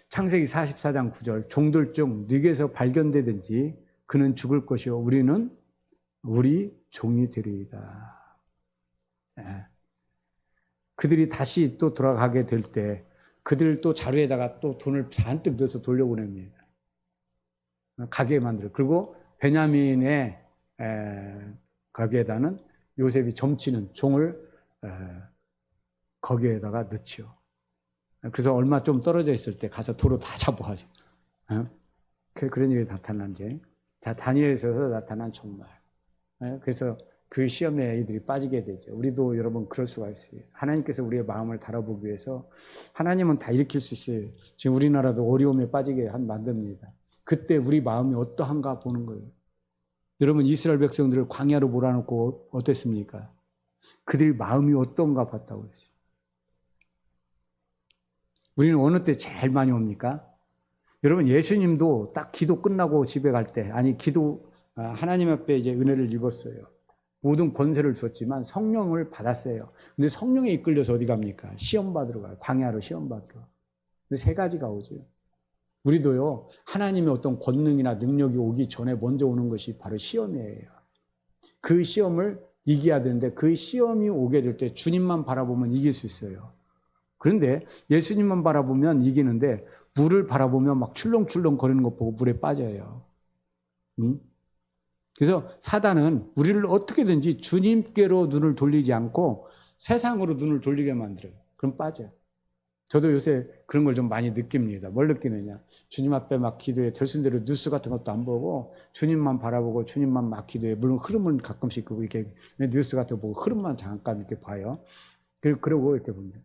Speaker 1: 창세기 44장 9절 종들 중 네게서 발견되든지 그는 죽을 것이요 우리는 우리 종이 되리이다. 그들이 다시 또 돌아가게 될 때 그들 또 자루에다가 또 돈을 잔뜩 넣어서 돌려보냅니다. 가게 만들어. 그리고 베냐민의 가게에다는 요셉이 점치는 종을 거기에다가 넣지요. 그래서 얼마 좀 떨어져 있을 때 가서 도로 다 잡아가죠. 그런 일이 나타난지. 자, 다니엘에서 나타난 종말. 그래서 그 시험에 이들이 빠지게 되죠. 우리도 여러분 그럴 수가 있어요. 하나님께서 우리의 마음을 다뤄보기 위해서 하나님은 다 일으킬 수 있어요. 지금 우리나라도 어려움에 빠지게 만듭니다. 그때 우리 마음이 어떠한가 보는 거예요. 여러분 이스라엘 백성들을 광야로 몰아넣고 어땠습니까? 그들의 마음이 어떤가 봤다고 그랬어요. 우리는 어느 때 제일 많이 옵니까? 여러분 예수님도 딱 기도 끝나고 집에 갈 때 하나님 앞에 이제 은혜를 입었어요. 모든 권세를 줬지만 성령을 받았어요. 근데 성령에 이끌려서 어디 갑니까? 시험 받으러 가요. 광야로 시험 받으러. 근데 세 가지가 오죠. 우리도요, 하나님의 어떤 권능이나 능력이 오기 전에 먼저 오는 것이 바로 시험이에요. 그 시험을 이겨야 되는데 그 시험이 오게 될 때 주님만 바라보면 이길 수 있어요. 그런데 예수님만 바라보면 이기는데 물을 바라보면 막 출렁출렁 거리는 것 보고 물에 빠져요. 그래서 사단은 우리를 어떻게든지 주님께로 눈을 돌리지 않고 세상으로 눈을 돌리게 만들어요. 그럼 빠져요. 저도 요새 그런 걸 좀 많이 느낍니다. 뭘 느끼느냐. 주님 앞에 막 기도해. 결순대로 뉴스 같은 것도 안 보고 주님만 바라보고 주님만 막 기도해. 물론 흐름은 가끔씩 이렇게 뉴스 같은 거 보고 흐름만 잠깐 이렇게 봐요. 그러고 이렇게 봅니다.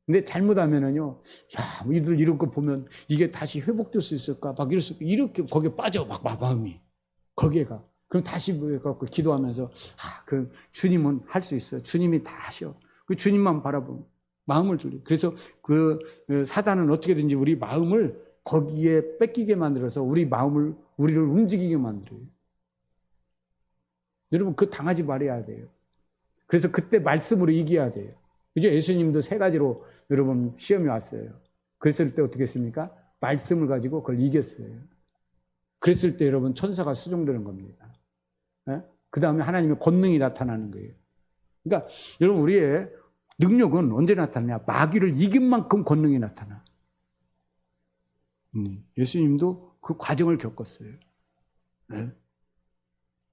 Speaker 1: 근데 잘못하면은요, 야, 이들 이런 거 보면 이게 다시 회복될 수 있을까? 막 이럴 수, 이렇게 거기에 빠져, 막 마음이. 거기에 가. 그럼 다시 갖고 기도하면서, 그 주님은 할 수 있어요. 주님이 다 하셔. 그 주님만 바라보면 마음을 돌려. 그래서 그 사단은 어떻게든지 우리 마음을 거기에 뺏기게 만들어서 우리를 움직이게 만들어요. 여러분, 그 당하지 말아야 돼요. 그래서 그때 말씀으로 이겨야 돼요. 그죠? 예수님도 3가지로 여러분 시험이 왔어요. 그랬을 때 어떻게 했습니까? 말씀을 가지고 그걸 이겼어요. 그랬을 때 여러분 천사가 수종되는 겁니다. 그 다음에 하나님의 권능이 나타나는 거예요. 그러니까 여러분 우리의 능력은 언제 나타나냐? 마귀를 이긴 만큼 권능이 나타나. 예수님도 그 과정을 겪었어요.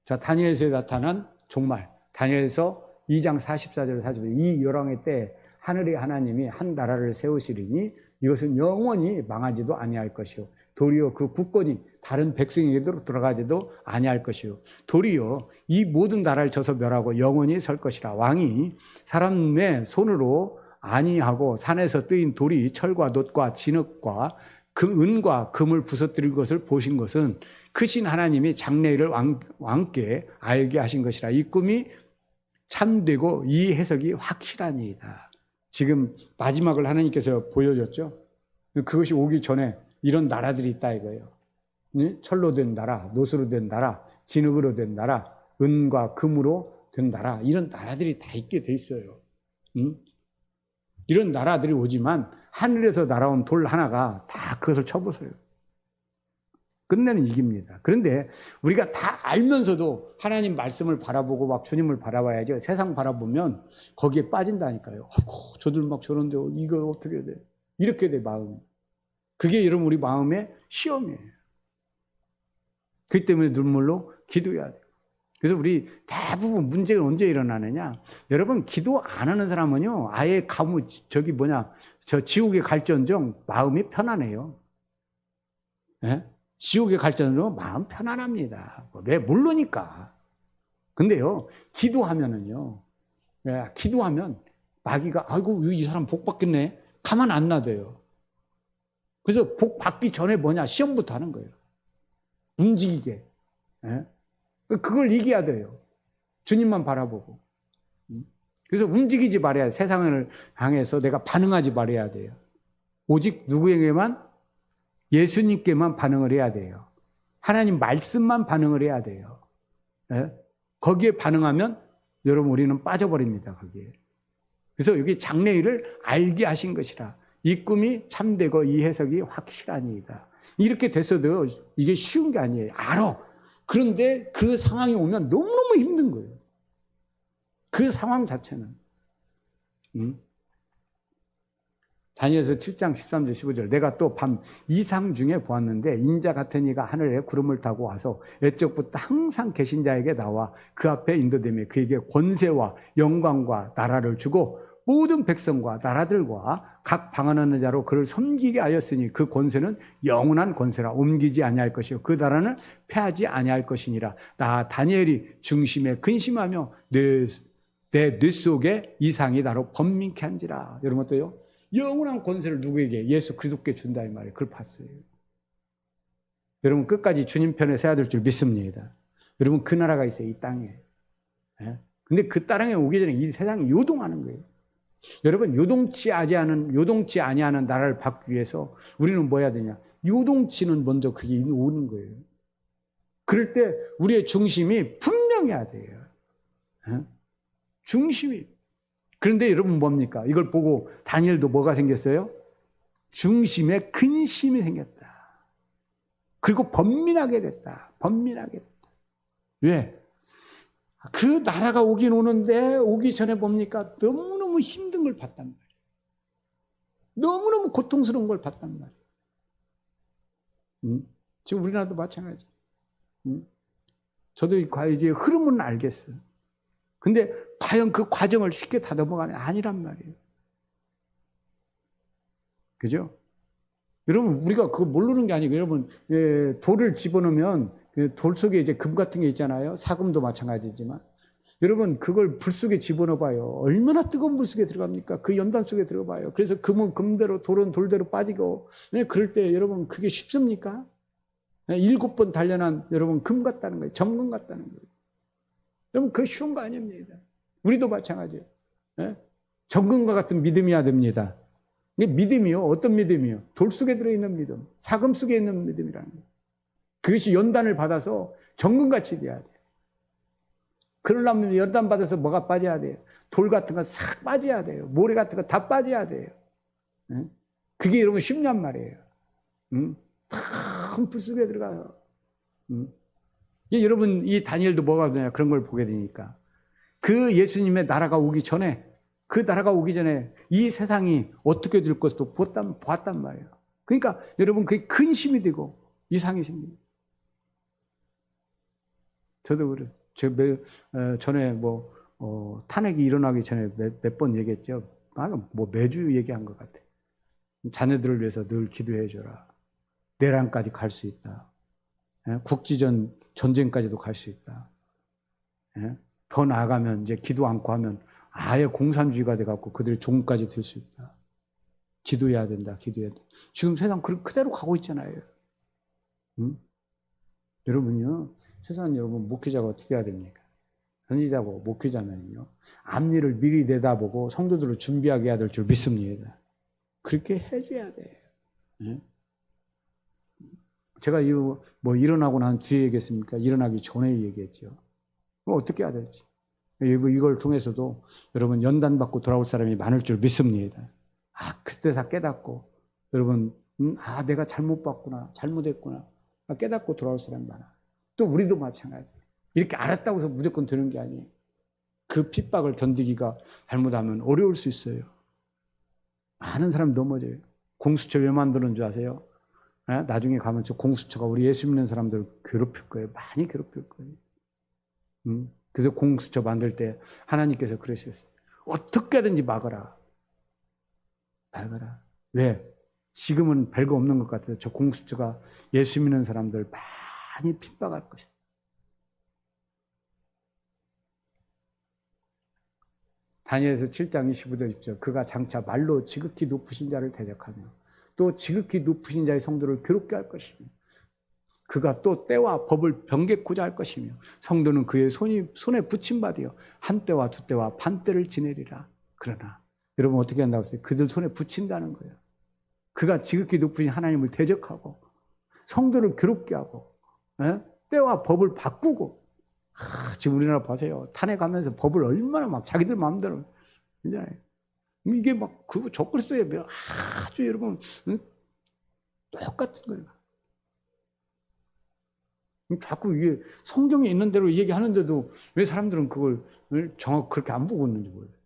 Speaker 1: 자, 다니엘서에 나타난 종말. 다니엘서 2장 44절 45절. 이 열왕의 때 하늘의 하나님이 한 나라를 세우시리니 이것은 영원히 망하지도 아니할 것이요. 도리어 그 국권이 다른 백성에게도 돌아가지도 아니할 것이요. 도리어 이 모든 나라를 쳐서 멸하고 영원히 설 것이라. 왕이 사람의 손으로 아니하고 산에서 뜨인 돌이 철과 놋과 진흙과 그 은과 금을 부서뜨릴 것을 보신 것은 크신 하나님이 장래일을 왕께 알게 하신 것이라. 이 꿈이 참되고 이 해석이 확실하니이다. 지금 마지막을 하나님께서 보여줬죠. 그것이 오기 전에 이런 나라들이 있다 이거예요. 철로 된 나라, 노수로 된 나라, 진흙으로 된 나라, 은과 금으로 된 나라, 이런 나라들이 다 있게 돼 있어요. 이런 나라들이 오지만 하늘에서 날아온 돌 하나가 다 그것을 쳐부숴요. 끝내는 이깁니다. 그런데 우리가 다 알면서도 하나님 말씀을 바라보고 막 주님을 바라봐야죠. 세상 바라보면 거기에 빠진다니까요. 아이고, 저들 막 저런데 이거 어떻게 해야 돼? 이렇게 돼, 마음이. 그게 여러분 우리 마음의 시험이에요. 그렇기 때문에 눈물로 기도해야 돼요. 그래서 우리 대부분 문제가 언제 일어나느냐? 여러분 기도 안 하는 사람은요, 아예 저 지옥에 갈지언정 마음이 편안해요. 네? 지옥에 갈지언정 마음 편안합니다. 왜? 모르니까. 근데요, 기도하면은요, 기도하면 마귀가 아이고 이 사람 복 받겠네. 가만 안 놔둬요. 그래서 복 받기 전에 시험부터 하는 거예요. 움직이게. 그걸 이겨야 돼요. 주님만 바라보고. 그래서 움직이지 말아야 돼요. 세상을 향해서 내가 반응하지 말아야 돼요. 오직 누구에게만? 예수님께만 반응을 해야 돼요. 하나님 말씀만 반응을 해야 돼요. 거기에 반응하면 여러분 우리는 빠져버립니다. 거기에. 그래서 여기 장래일을 알게 하신 것이라. 이 꿈이 참되고 이 해석이 확실하니이다. 이렇게 됐어도 이게 쉬운 게 아니에요. 알아. 그런데 그 상황이 오면 너무너무 힘든 거예요. 그 상황 자체는. 다니엘서 7장 13절 15절. 내가 또 밤 이상 중에 보았는데 인자 같은 이가 하늘에 구름을 타고 와서 옛적부터 항상 계신 자에게 나와 그 앞에 인도되며 그에게 권세와 영광과 나라를 주고 모든 백성과 나라들과 각 방언하는 자로 그를 섬기게 하였으니 그 권세는 영원한 권세라. 옮기지 아니할 것이요 그 나라는 패하지 아니할 것이니라. 나 다니엘이 중심에 근심하며 내 뇌 속에 이상이 나로 번민케 한지라. 여러분 어때요? 영원한 권세를 누구에게? 예수 그리스도께 준다 이 말이에요. 그걸 봤어요. 여러분 끝까지 주님 편에 서야 될 줄 믿습니다. 여러분 그 나라가 있어요. 이 땅에. 근데 그 땅에 오기 전에 이 세상이 요동하는 거예요. 여러분 요동치 아니하는 나라를 받기 위해서 우리는 뭐 해야 되냐? 요동치는 먼저 그게 오는 거예요. 그럴 때 우리의 중심이 분명해야 돼요. 중심이. 그런데 여러분 뭡니까? 이걸 보고 다니엘도 뭐가 생겼어요? 중심에 근심이 생겼다. 그리고 번민하게 됐다. 번민하게 됐다. 왜? 그 나라가 오긴 오는데 오기 전에 뭡니까? 너무너무 힘든 걸 봤단 말이에요. 너무너무 고통스러운 걸 봤단 말이에요. 지금 우리나라도 마찬가지. 저도 이제 흐름은 알겠어요. 근데 과연 그 과정을 쉽게 다 넘어가는 아니란 말이에요. 그죠? 여러분, 우리가 그거 모르는 게 아니고, 여러분, 돌을 집어넣으면 돌 속에 이제 금 같은 게 있잖아요. 사금도 마찬가지지만. 여러분, 그걸 불 속에 집어넣어 봐요. 얼마나 뜨거운 불 속에 들어갑니까? 그 연단 속에 들어가 봐요. 그래서 금은 금대로, 돌은 돌대로 빠지고, 그럴 때 여러분, 그게 쉽습니까? 7번 단련한 여러분, 금 같다는 거예요. 점금 같다는 거예요. 여러분, 그거 쉬운 거 아닙니다. 우리도 마찬가지예요. 점금과 같은 믿음이어야 됩니다. 이게 믿음이요. 어떤 믿음이요? 돌 속에 들어있는 믿음, 사금 속에 있는 믿음이라는 거예요. 그것이 연단을 받아서 정금같이 돼야 돼요. 그러려면 연단 받아서 뭐가 빠져야 돼요? 돌 같은 거 싹 빠져야 돼요. 모래 같은 거 다 빠져야 돼요. 그게 여러분 쉽냔 말이에요. 큰 불 속에 들어가서. 여러분, 이 다니엘도 뭐가 되냐? 그런 걸 보게 되니까. 그 예수님의 나라가 오기 전에, 그 나라가 오기 전에 이 세상이 어떻게 될 것도 보았단 말이에요. 그러니까 여러분, 그게 근심이 되고 이상이 생깁니다. 저도 그래요. 제가 전에 탄핵이 일어나기 전에 몇 번 얘기했죠. 매주 얘기한 것 같아요. 자녀들을 위해서 늘 기도해 줘라. 내란까지 갈 수 있다. 국지전 전쟁까지도 갈 수 있다. 더 나아가면 이제 기도 않고 하면 아예 공산주의가 돼갖고 그들의 종까지 될 수 있다. 기도해야 된다. 기도해야 된다. 지금 세상 그대로 가고 있잖아요. 여러분요, 세상 여러분 목회자가 어떻게 해야 됩니까? 선지자고 목회자면요, 앞일을 미리 내다보고 성도들을 준비하게 해야 될 줄 믿습니다. 그렇게 해줘야 돼요. 제가 일어나고 난 뒤에 얘기했습니까? 일어나기 전에 얘기했죠. 어떻게 해야 될지. 이걸 통해서도 여러분 연단받고 돌아올 사람이 많을 줄 믿습니다. 그때 다 깨닫고, 여러분, 내가 잘못 봤구나, 잘못했구나. 깨닫고 돌아올 사람이 많아. 또 우리도 마찬가지. 이렇게 알았다고 해서 무조건 되는 게 아니에요. 그 핍박을 견디기가 잘못하면 어려울 수 있어요. 많은 사람이 넘어져요. 공수처 왜 만드는 줄 아세요? 나중에 가면 저 공수처가 우리 예수 믿는 사람들 괴롭힐 거예요. 많이 괴롭힐 거예요. 그래서 공수처 만들 때 하나님께서 그러셨어요. 어떻게든지 막아라. 막아라. 왜? 지금은 별거 없는 것 같아요. 저 공수처가 예수 믿는 사람들 많이 핍박할 것이다. 다니엘서 7장 25절 있죠. 그가 장차 말로 지극히 높으신 자를 대적하며 또 지극히 높으신 자의 성도를 괴롭게 할 것이며 그가 또 때와 법을 변개코자 할 것이며 성도는 그의 손에 붙임받으여 한 때와 두 때와 반 때를 지내리라. 그러나 여러분 어떻게 한다고 했어요? 그들 손에 붙인다는 거예요. 그가 지극히 높으신 하나님을 대적하고 성도를 괴롭게 하고 때와 법을 바꾸고 지금 우리나라 보세요. 탄핵하면서 법을 얼마나 막 자기들 마음대로 이게 막 저 그리스도에 아주 여러분 똑같은 거예요. 자꾸 이게 성경에 있는 대로 얘기하는데도 왜 사람들은 그걸 정확히 그렇게 안 보고 있는지 모르겠어요.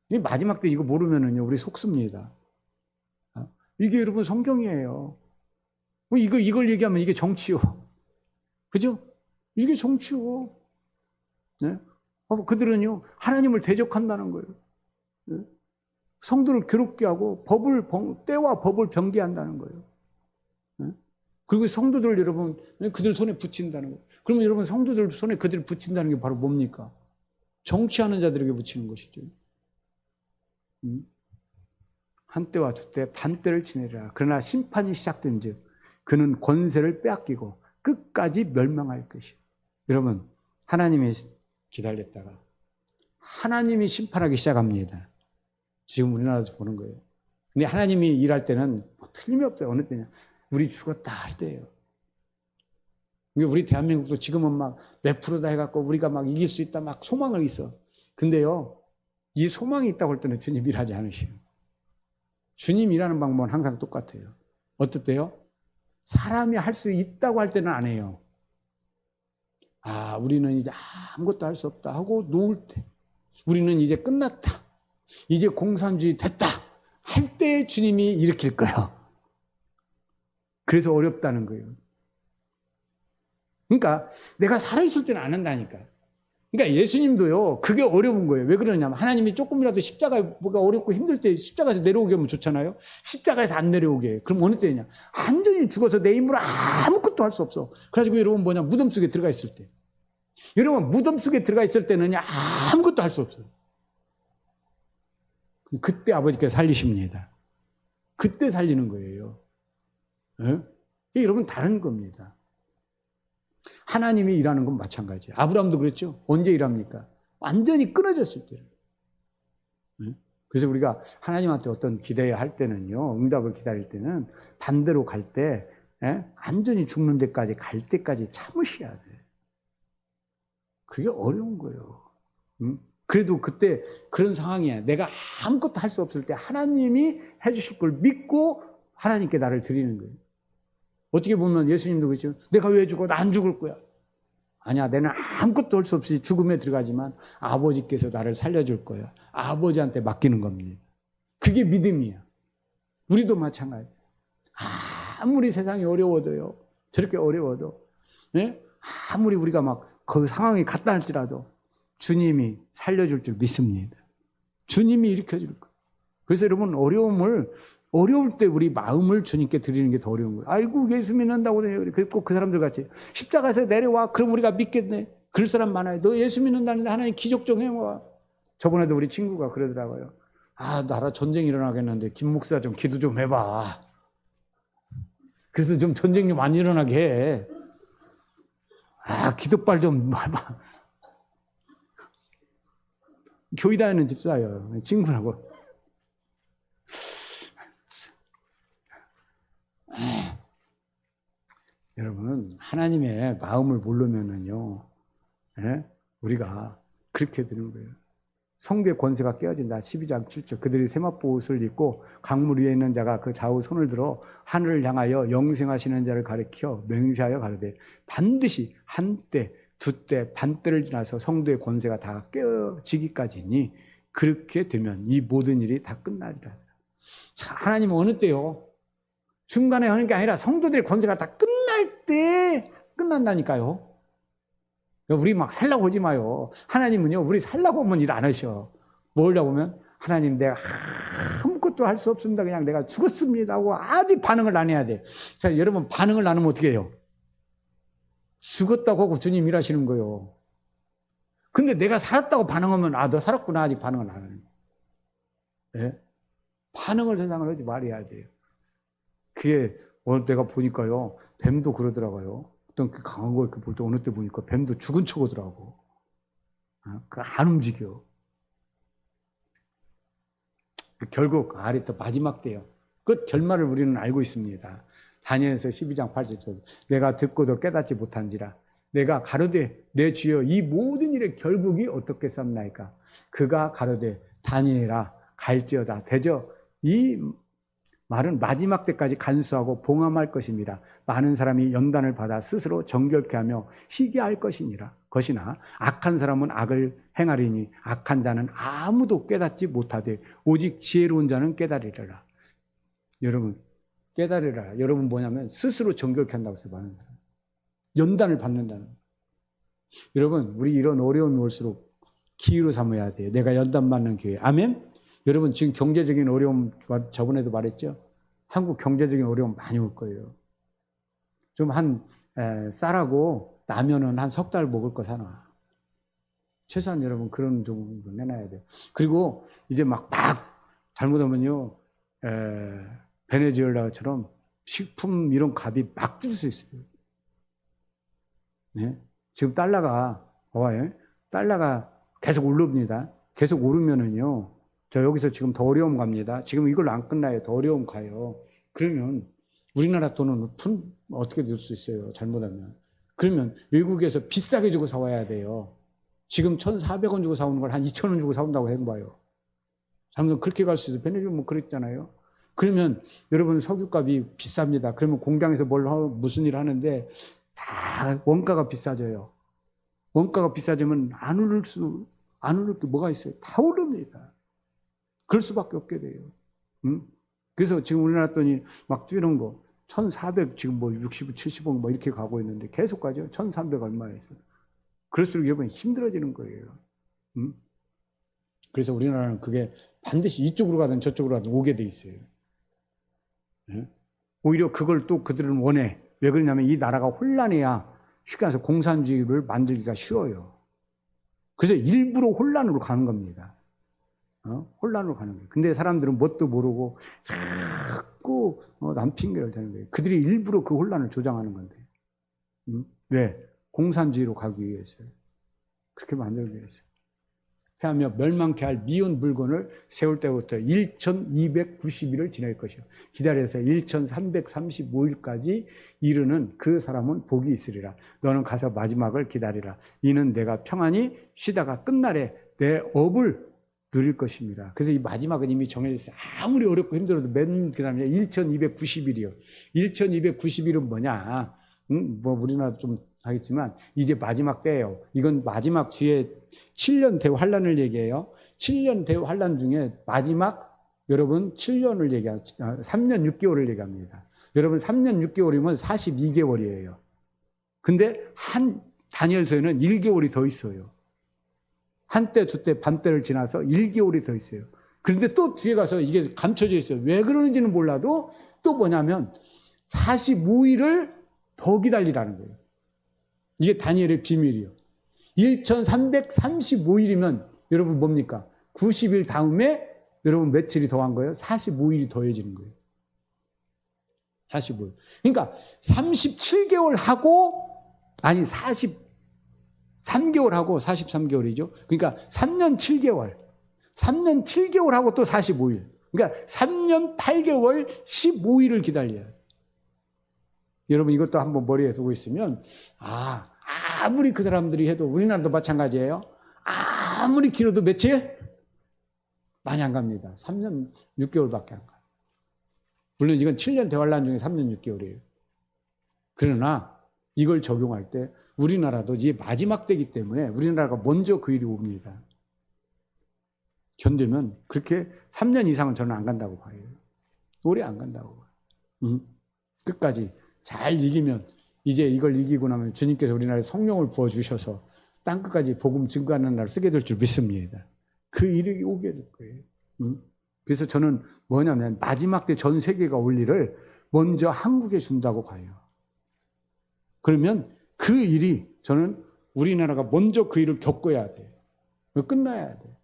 Speaker 1: 이 마지막 때 이거 모르면은요 우리 속습니다. 이게 여러분 성경이에요. 이걸 얘기하면 이게 정치요. 그죠? 이게 정치요. 네? 그들은요 하나님을 대적한다는 거예요. 네? 성도를 괴롭게 하고 때와 법을 변개한다는 거예요. 네? 그리고 성도들 여러분 그들 손에 붙인다는 거예요. 그러면 여러분 성도들 손에 그들을 붙인다는 게 바로 뭡니까? 정치하는 자들에게 붙이는 것이죠. 한 때와 두 때, 반 때를 지내리라. 그러나 심판이 시작된즉 그는 권세를 빼앗기고 끝까지 멸망할 것이요. 여러분 하나님이 기다렸다가 하나님이 심판하기 시작합니다. 지금 우리나라도 보는 거예요. 근데 하나님이 일할 때는 틀림이 없어요. 어느 때냐? 우리 죽었다 할 때예요. 우리 대한민국도 지금은 막 몇 프로다 해갖고 우리가 막 이길 수 있다 막 소망을 있어. 근데요 이 소망이 있다고 할 때는 주님 일하지 않으셔요. 주님 일하는 방법은 항상 똑같아요. 어떻대요? 사람이 할 수 있다고 할 때는 안 해요. 우리는 이제 아무것도 할 수 없다 하고 놓을 때, 우리는 이제 끝났다, 이제 공산주의 됐다 할 때 주님이 일으킬 거예요. 그래서 어렵다는 거예요. 그러니까 내가 살아있을 때는 안 한다니까. 그러니까 예수님도요, 그게 어려운 거예요. 왜 그러냐면 하나님이 조금이라도 십자가가 어렵고 힘들 때 십자가에서 내려오게 하면 좋잖아요. 십자가에서 안 내려오게. 그럼 어느 때냐? 완전히 죽어서 내 힘으로 아무것도 할 수 없어. 그래가지고 여러분 뭐냐? 무덤 속에 들어가 있을 때. 여러분 무덤 속에 들어가 있을 때는 아무것도 할 수 없어요. 그때 아버지께서 살리십니다. 그때 살리는 거예요. 여러분 다른 겁니다. 하나님이 일하는 건 마찬가지예요. 아브라함도 그랬죠. 언제 일합니까? 완전히 끊어졌을 때. 그래서 우리가 하나님한테 어떤 기대할 때는요, 응답을 기다릴 때는 반대로 갈 때, 완전히 죽는 데까지 갈 때까지 참으셔야 돼. 그게 어려운 거예요. 그래도 그때 그런 상황이야. 내가 아무것도 할 수 없을 때 하나님이 해주실 걸 믿고 하나님께 나를 드리는 거예요. 어떻게 보면 예수님도 그렇죠. 내가 왜 죽어? 나 안 죽을 거야. 아니야, 내는 아무것도 할 수 없이 죽음에 들어가지만 아버지께서 나를 살려줄 거야. 아버지한테 맡기는 겁니다. 그게 믿음이야. 우리도 마찬가지. 아무리 세상이 어려워도요, 저렇게 어려워도, 아무리 우리가 막 그 상황이 갔다 할지라도 주님이 살려줄 줄 믿습니다. 주님이 일으켜줄 거예요. 그래서 여러분 어려울 때 우리 마음을 주님께 드리는 게 더 어려운 거예요. 아이고 예수 믿는다고 꼭 그 사람들 같이 십자가에서 내려와. 그럼 우리가 믿겠네. 그럴 사람 많아요. 너 예수 믿는다는데 하나님 기적 좀 해와. 저번에도 우리 친구가 그러더라고요. 나라 전쟁 일어나겠는데 김 목사 좀 기도 좀 해봐. 그래서 좀 전쟁 좀 안 일어나게 해. 기도빨 좀 해봐. 교회 다니는 집사예요. 친구라고. 여러분, 하나님의 마음을 모르면은요, 우리가 그렇게 되는 거예요. 성부의 권세가 깨어진다. 12장 7절. 그들이 세마포 옷을 입고 강물 위에 있는 자가 그 좌우 손을 들어 하늘을 향하여 영생하시는 자를 가리켜 맹세하여 가로되 반드시 한때, 두때, 반때를 지나서 성도의 권세가 다 깨어지기까지니 그렇게 되면 이 모든 일이 다 끝나리라. 자, 하나님은 어느 때요? 중간에 하는 게 아니라 성도들의 권세가 다 끝날 때 끝난다니까요. 우리 막 살라고 하지 마요. 하나님은요, 우리 살라고 하면 일 안 하셔. 뭐 하려고 하면, 하나님 내가 아무것도 할 수 없습니다. 그냥 내가 죽었습니다 하고 아직 반응을 안 해야 돼. 자, 여러분 반응을 안 하면 어떻게 해요? 죽었다고 하고 주님 일하시는 거예요. 근데 내가 살았다고 반응하면, 너 살았구나. 아직 반응을 안 하는 거예요. 반응을 세상을 하지 말아야 돼요. 그게 어느 때가 보니까요, 뱀도 그러더라고요. 어떤 그 강한 거 이렇게 볼 때 어느 때 보니까 뱀도 죽은 척 오더라고. 안 움직여. 결국 아리터 마지막 때요. 끝 결말을 우리는 알고 있습니다. 다니엘서 12장 80절. 내가 듣고도 깨닫지 못한지라. 내가 가로되 내 주여 이 모든 일의 결국이 어떻게 쌈나이까. 그가 가로되 다니엘아 갈지어다. 대저 이 말은 마지막 때까지 간수하고 봉함할 것입니다. 많은 사람이 연단을 받아 스스로 정결케 하며 희귀할 것이니라. 것이나 악한 사람은 악을 행하리니 악한 자는 아무도 깨닫지 못하되 오직 지혜로운 자는 깨달으리라. 여러분 깨달으라. 여러분 뭐냐면 스스로 정결케 한다고 해서 많은 사람. 연단을 받는다는 거예요. 여러분 우리 이런 어려움이 올수록 기회로 삼아야 돼요. 내가 연단 받는 기회. 아멘? 여러분 지금 경제적인 어려움 저번에도 말했죠. 한국 경제적인 어려움 많이 올 거예요. 좀 쌀하고 라면은 한 석 달 먹을 거 사놔. 최소한 여러분 그런 좀 내놔야 돼요. 그리고 이제 막 잘못하면요 베네수엘라처럼 식품 이런 값이 막 뛸 수 있어요. 네? 지금 달러가 계속 오릅니다. 계속 오르면은요. 저 여기서 지금 더 어려움 갑니다. 지금 이걸로 안 끝나요. 더 어려움 가요. 그러면 우리나라 돈은 어떻게 될 수 있어요? 잘못하면. 그러면 외국에서 비싸게 주고 사와야 돼요. 지금 1,400원 주고 사오는 걸 한 2,000원 주고 사온다고 해봐요. 잘못하면 그렇게 갈 수 있어요. 베네수엘 뭐 그랬잖아요. 그러면 여러분 석유값이 비쌉니다. 그러면 공장에서 무슨 일 하는데 다 원가가 비싸져요. 원가가 비싸지면 안 오를 게 뭐가 있어요? 다 오릅니다. 그럴 수밖에 없게 돼요. 응? 그래서 지금 우리나라 돈이 막 뛰는 거 1,400 지금 뭐 60, 70억 뭐 이렇게 가고 있는데 계속 가죠. 1,300 얼마에서. 그럴수록 여러분 힘들어지는 거예요. 응? 그래서 우리나라는 그게 반드시 이쪽으로 가든 저쪽으로 가든 오게 돼 있어요. 응? 오히려 그걸 또 그들은 원해. 왜 그러냐면 이 나라가 혼란해야 쉽게 말해서 공산주의를 만들기가 쉬워요. 그래서 일부러 혼란으로 가는 겁니다. 혼란으로 가는 거예요. 근데 사람들은 뭣도 모르고 자꾸 남 핑계를 대는 거예요. 그들이 일부러 그 혼란을 조장하는 건데. 왜? 공산주의로 가기 위해서요. 그렇게 만들기 위해서. 하며 멸망케 할 미운 물건을 세울 때부터 1290일을 지낼 것이요. 기다려서 1335일까지 이르는 그 사람은 복이 있으리라. 너는 가서 마지막을 기다리라. 이는 내가 평안히 쉬다가 끝날에 내 업을 누릴 것입니다. 그래서 이 마지막은 이미 정해져 있어요. 아무리 어렵고 힘들어도 맨 그다음에 1290일이요. 1290일은 뭐냐? 뭐 우리나라도 좀 하겠지만 이제 마지막 때예요. 이건 마지막 뒤에 7년 대환란을 얘기해요. 7년 대환란 중에 마지막 여러분 7년을 얘기하고 3년 6개월을 얘기합니다. 여러분 3년 6개월이면 42개월이에요. 근데 한 다니엘서에는 1개월이 더 있어요. 한때 두때 반때를 지나서 1개월이 더 있어요. 그런데 또 뒤에 가서 이게 감춰져 있어요. 왜 그러는지는 몰라도 또 뭐냐면 45일을 더 기다리라는 거예요. 이게 다니엘의 비밀이에요. 1335일이면 여러분 뭡니까? 90일 다음에 여러분 며칠이 더한 거예요? 45일이 더해지는 거예요. 45일. 그러니까 37개월 하고 아니 43개월 하고 43개월이죠. 그러니까 3년 7개월. 3년 7개월 하고 또 45일. 그러니까 3년 8개월 15일을 기다려야 돼요. 여러분 이것도 한번 머리에 두고 있으면 아무리 그 사람들이 해도 우리나라도 마찬가지예요. 아무리 길어도 며칠? 많이 안 갑니다. 3년 6개월밖에 안 가요. 물론 이건 7년 대환란 중에 3년 6개월이에요. 그러나 이걸 적용할 때 우리나라도 이제 마지막 때이기 때문에 우리나라가 먼저 그 일이 옵니다. 견디면 그렇게 3년 이상은 저는 안 간다고 봐요. 오래 안 간다고 봐요. 끝까지 잘 이기면 이제 이걸 이기고 나면 주님께서 우리나라에 성령을 부어주셔서 땅끝까지 복음 증거하는 날 쓰게 될 줄 믿습니다. 그 일이 오게 될 거예요. 그래서 저는 뭐냐면 마지막 때 전 세계가 올 일을 먼저 한국에 준다고 봐요. 그러면 그 일이 저는 우리나라가 먼저 그 일을 겪어야 돼요. 끝나야 돼요.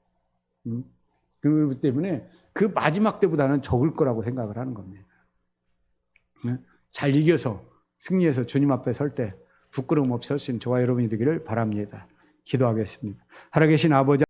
Speaker 1: 그렇기 때문에 그 마지막 때보다는 적을 거라고 생각을 하는 겁니다. 잘 이겨서 승리해서 주님 앞에 설 때 부끄러움 없이 설 수 있는 저와 여러분이 되기를 바랍니다. 기도하겠습니다. 살아계신 아버지